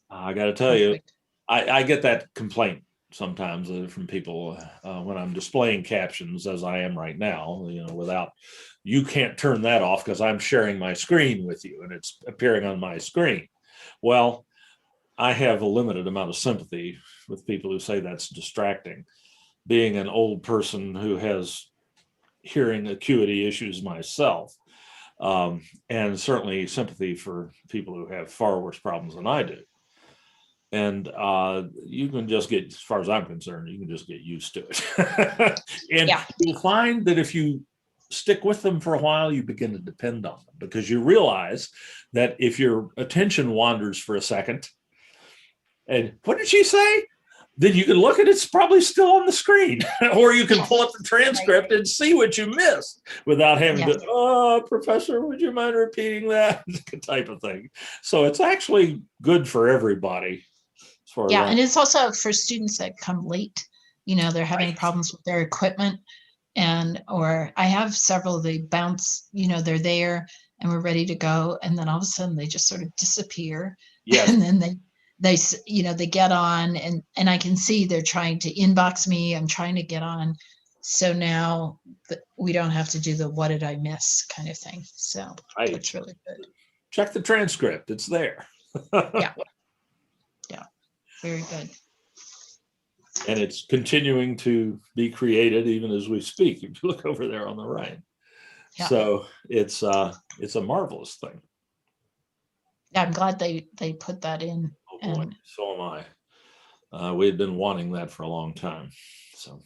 I got to tell you, I get that complaint sometimes from people when I'm displaying captions, as I am right now. You can't turn that off because I'm sharing my screen with you and it's appearing on my screen. Well, I have a limited amount of sympathy with people who say that's distracting. Being an old person who has hearing acuity issues myself, and certainly sympathy for people who have far worse problems than I do. And you can just get, as far as I'm concerned, you can just get used to it. And you'll find that if you stick with them for a while, you begin to depend on them, because you realize that if your attention wanders for a second, and what did she say? Then you can look at it's probably still on the screen, or you can pull up the transcript and see what you missed without having to, oh, professor, would you mind repeating that type of thing. So it's actually good for everybody. Yeah, and it's also for students that come late. They're having problems with their equipment, or I have several, they bounce, they're there and we're ready to go, and then all of a sudden they just sort of disappear. Yes. And then they get on, and I can see they're trying to inbox me. I'm trying to get on. So now we don't have to do the what did I miss kind of thing. So it's really good. Check the transcript. It's there. Yeah. Very good. And it's continuing to be created even as we speak. If you look over there on the right. Yeah. So it's a marvelous thing. Yeah, I'm glad they put that in. Oh boy, so am I. We had been wanting that for a long time. So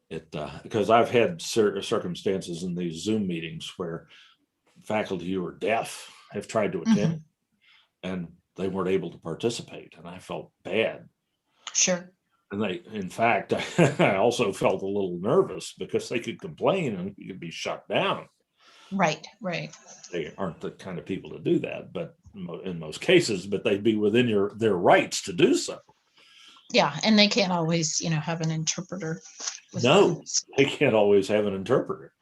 because I've had circumstances in these Zoom meetings where faculty who are deaf have tried to attend, and they weren't able to participate, and I felt bad. Sure. And in fact, I also felt a little nervous because they could complain and you could be shut down. Right. They aren't the kind of people to do that, but in most cases, but they'd be within their rights to do so. Yeah, and they can't always, have an interpreter. No, they can't always have an interpreter,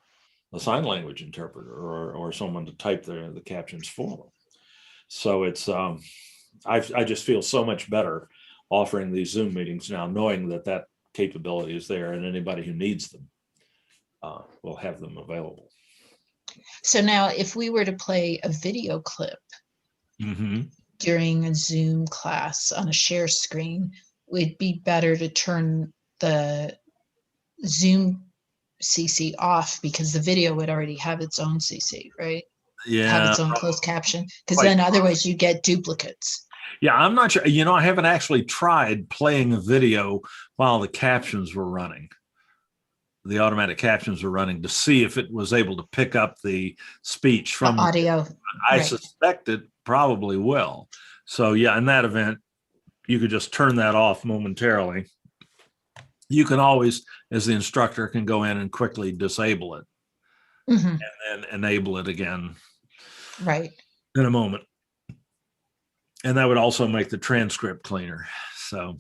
a sign language interpreter, or someone to type the captions for them. So it's I just feel so much better offering these Zoom meetings now, knowing that capability is there, and anybody who needs them we'll have them available. So now if we were to play a video clip during a Zoom class on a share screen, it'd be better to turn the Zoom CC off because the video would already have its own CC, right? Yeah. Have its own closed caption, because then otherwise you get duplicates. Yeah, I'm not sure. You know, I haven't actually tried playing a video while the captions were running. The automatic captions were running to see if it was able to pick up the speech from the audio. I right. suspect it probably will. So yeah, in that event, you could just turn that off momentarily. You can always, as the instructor, can go in and quickly disable it and then enable it again. Right. In a moment. And that would also make the transcript cleaner. So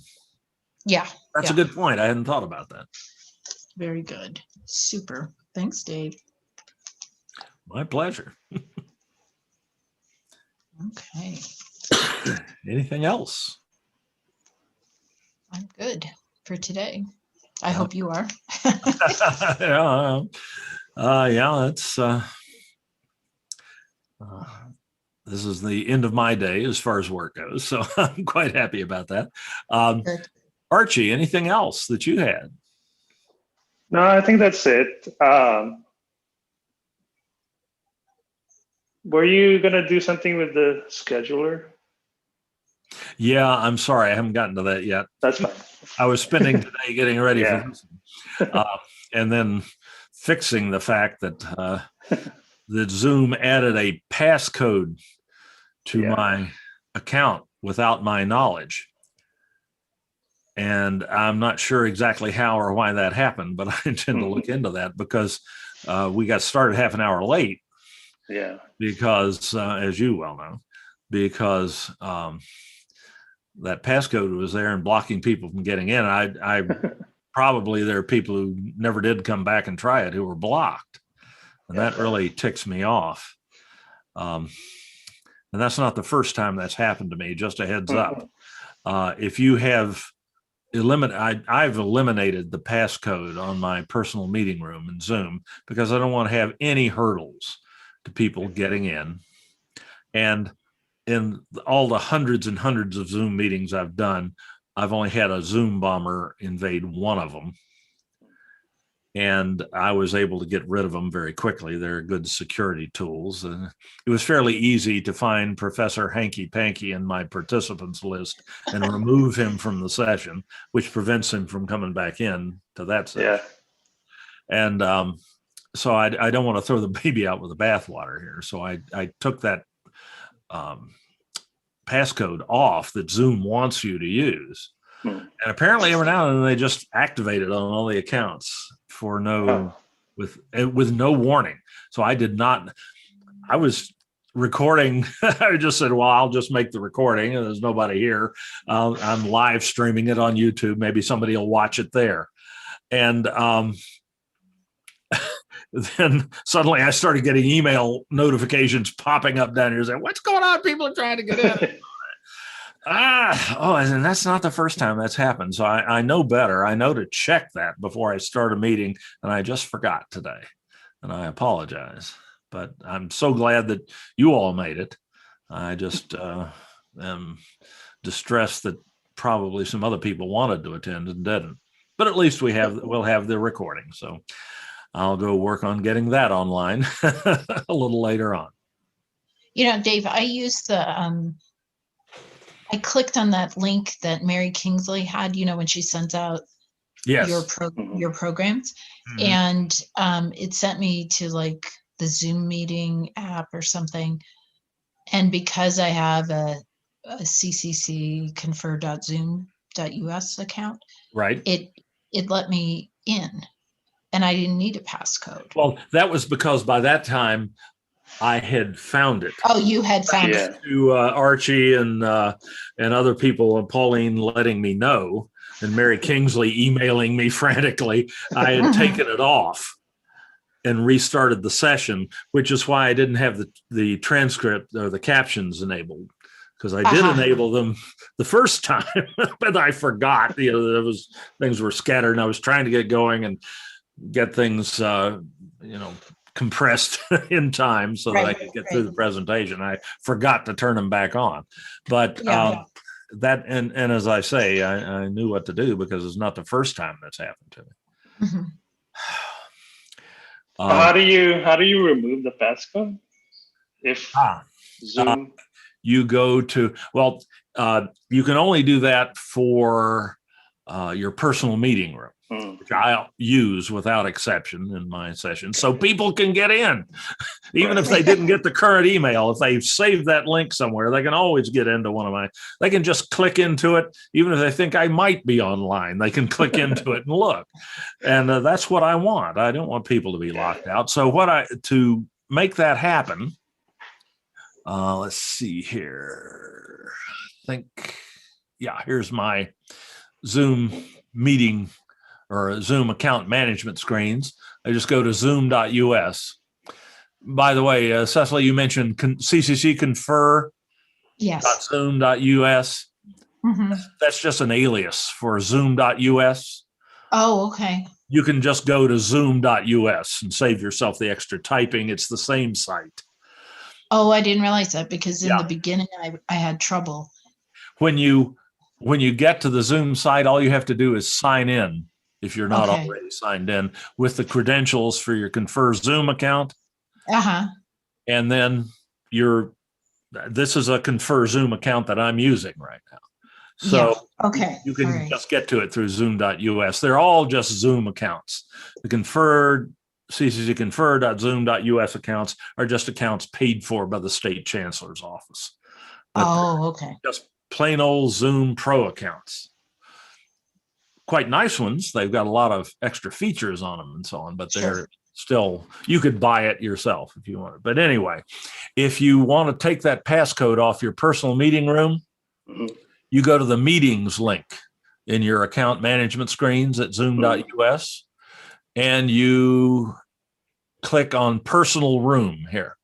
yeah, that's a good point. I hadn't thought about that. Very good. Super. Thanks, Dave. My pleasure. Okay. Anything else? I'm good for today. I hope you are. Yeah, that's this is the end of my day as far as work goes, so I'm quite happy about that. Archie, anything else that you had? No, I think that's it. Were you going to do something with the scheduler? Yeah, I'm sorry. I haven't gotten to that yet. That's fine. I was spending today getting ready for this. And then fixing the fact that that Zoom added a passcode to my account without my knowledge. And I'm not sure exactly how or why that happened, but I intend to look into that because we got started half an hour late. Yeah. Because, as you well know, because that passcode was there and blocking people from getting in. I probably there are people who never did come back and try it who were blocked. And that really ticks me off. And that's not the first time that's happened to me, just a heads up. If you have I've eliminated the passcode on my personal meeting room in Zoom because I don't want to have any hurdles to people getting in. And in all the hundreds and hundreds of Zoom meetings I've done, I've only had a Zoom bomber invade one of them. And I was able to get rid of them very quickly. They're good security tools. And it was fairly easy to find Professor Hanky Panky in my participants list and remove him from the session, which prevents him from coming back in to that session. Yeah. And so I don't want to throw the baby out with the bathwater here. So I took that passcode off that Zoom wants you to use. And apparently every now and then they just activate it on all the accounts for with no warning. So I was recording. I just said, well, I'll just make the recording and there's nobody here. I'm live streaming it on YouTube. Maybe somebody will watch it there. And then suddenly I started getting email notifications popping up down here saying, what's going on? People are trying to get in. And that's not the first time that's happened. So I know better. I know to check that before I start a meeting, and I just forgot today, and I apologize. But I'm so glad that you all made it. I just am distressed that probably some other people wanted to attend and didn't. But at least we'll have the recording. So I'll go work on getting that online a little later on. You know, Dave, I used I clicked on that link that Mary Kingsley had, when she sends out your programs, and it sent me to like the Zoom meeting app or something. And because I have a CCC confer.zoom.us account, right, it let me in, and I didn't need a passcode. Well, that was because by that time I had found it. Oh, you had found it. To Archie and other people, and Pauline letting me know, and Mary Kingsley emailing me frantically, I had taken it off and restarted the session, which is why I didn't have the transcript or the captions enabled, because I did enable them the first time, but I forgot. There was things were scattered, and I was trying to get going, and get things, compressed in time so that I could get through the presentation. I forgot to turn them back on, but that, and as I say, I knew what to do because it's not the first time that's happened to me. Mm-hmm. How do you remove the passcode if Zoom? You go to, you can only do that for your personal meeting room, which I'll use without exception in my session, so people can get in. Even if they didn't get the current email, if they've saved that link somewhere, they can always get into one of my, they can just click into it. Even if they think I might be online, they can click into it and look. And that's what I want. I don't want people to be locked out. So to make that happen, let's see here. I think, here's my Zoom meeting or Zoom account management screens. I just go to zoom.us. By the way, Cecily, you mentioned CCC confer. Yes. Zoom.us. Mm-hmm. That's just an alias for zoom.us. Oh, okay. You can just go to zoom.us and save yourself the extra typing. It's the same site. Oh, I didn't realize that because in the beginning I had trouble. When you get to the Zoom site, all you have to do is sign in if you're not already signed in with the credentials for your Confer Zoom account. And then this is a Confer Zoom account that I'm using right now. So you can just get to it through zoom.us. They're all just Zoom accounts. The CCC confer.zoom.us accounts are just accounts paid for by the state chancellor's office. Just plain old Zoom Pro accounts. Quite nice ones. They've got a lot of extra features on them and so on, but they're still, you could buy it yourself if you want it. But anyway, if you want to take that passcode off your personal meeting room, you go to the meetings link in your account management screens at zoom.us and you click on personal room here.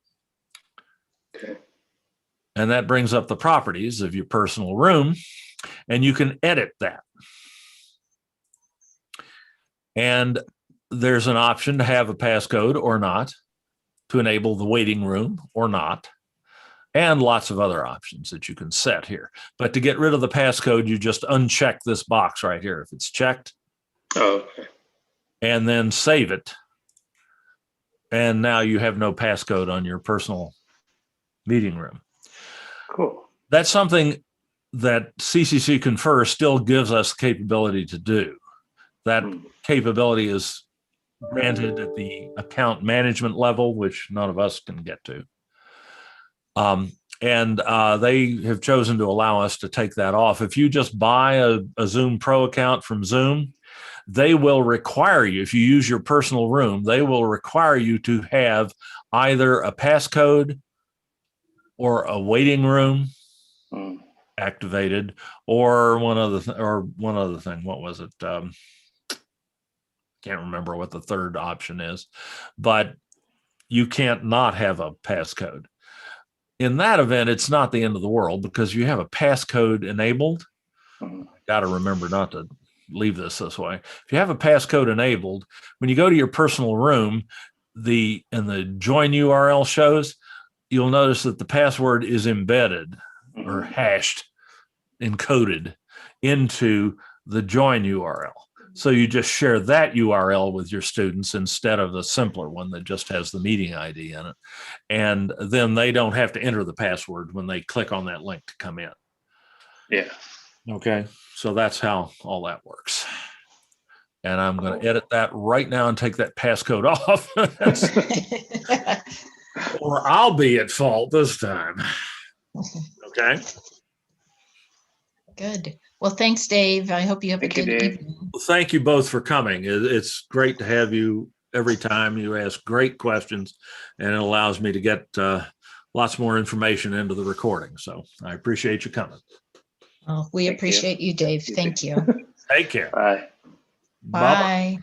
And that brings up the properties of your personal room, and you can edit that. And there's an option to have a passcode or not, to enable the waiting room or not, and lots of other options that you can set here. But to get rid of the passcode, you just uncheck this box right here. If it's checked, and then save it. And now you have no passcode on your personal meeting room. Cool. That's something that CCC Confer still gives us the capability to do. That capability is granted at the account management level, which none of us can get to. And they have chosen to allow us to take that off. If you just buy a Zoom Pro account from Zoom, they will require you, if you use your personal room, they will require you to have either a passcode or a waiting room activated, or one other thing. What was it? Can't remember what the third option is, but you can't not have a passcode. In that event, it's not the end of the world because you have a passcode enabled. Got to remember not to leave this way. If you have a passcode enabled, when you go to your personal room, the join URL shows, you'll notice that the password is embedded or hashed, encoded into the join URL. So you just share that URL with your students instead of the simpler one that just has the meeting ID in it. And then they don't have to enter the password when they click on that link to come in. Yeah. Okay. So that's how all that works. And I'm going to edit that right now and take that passcode off. Or I'll be at fault this time. Okay. Good. Well, thanks, Dave. I hope you have a good evening. Well, thank you both for coming. It's great to have you every time. You ask great questions, and it allows me to get lots more information into the recording. So I appreciate you coming. Oh, we appreciate you, Dave. Thank you. Take care. Bye. Bye.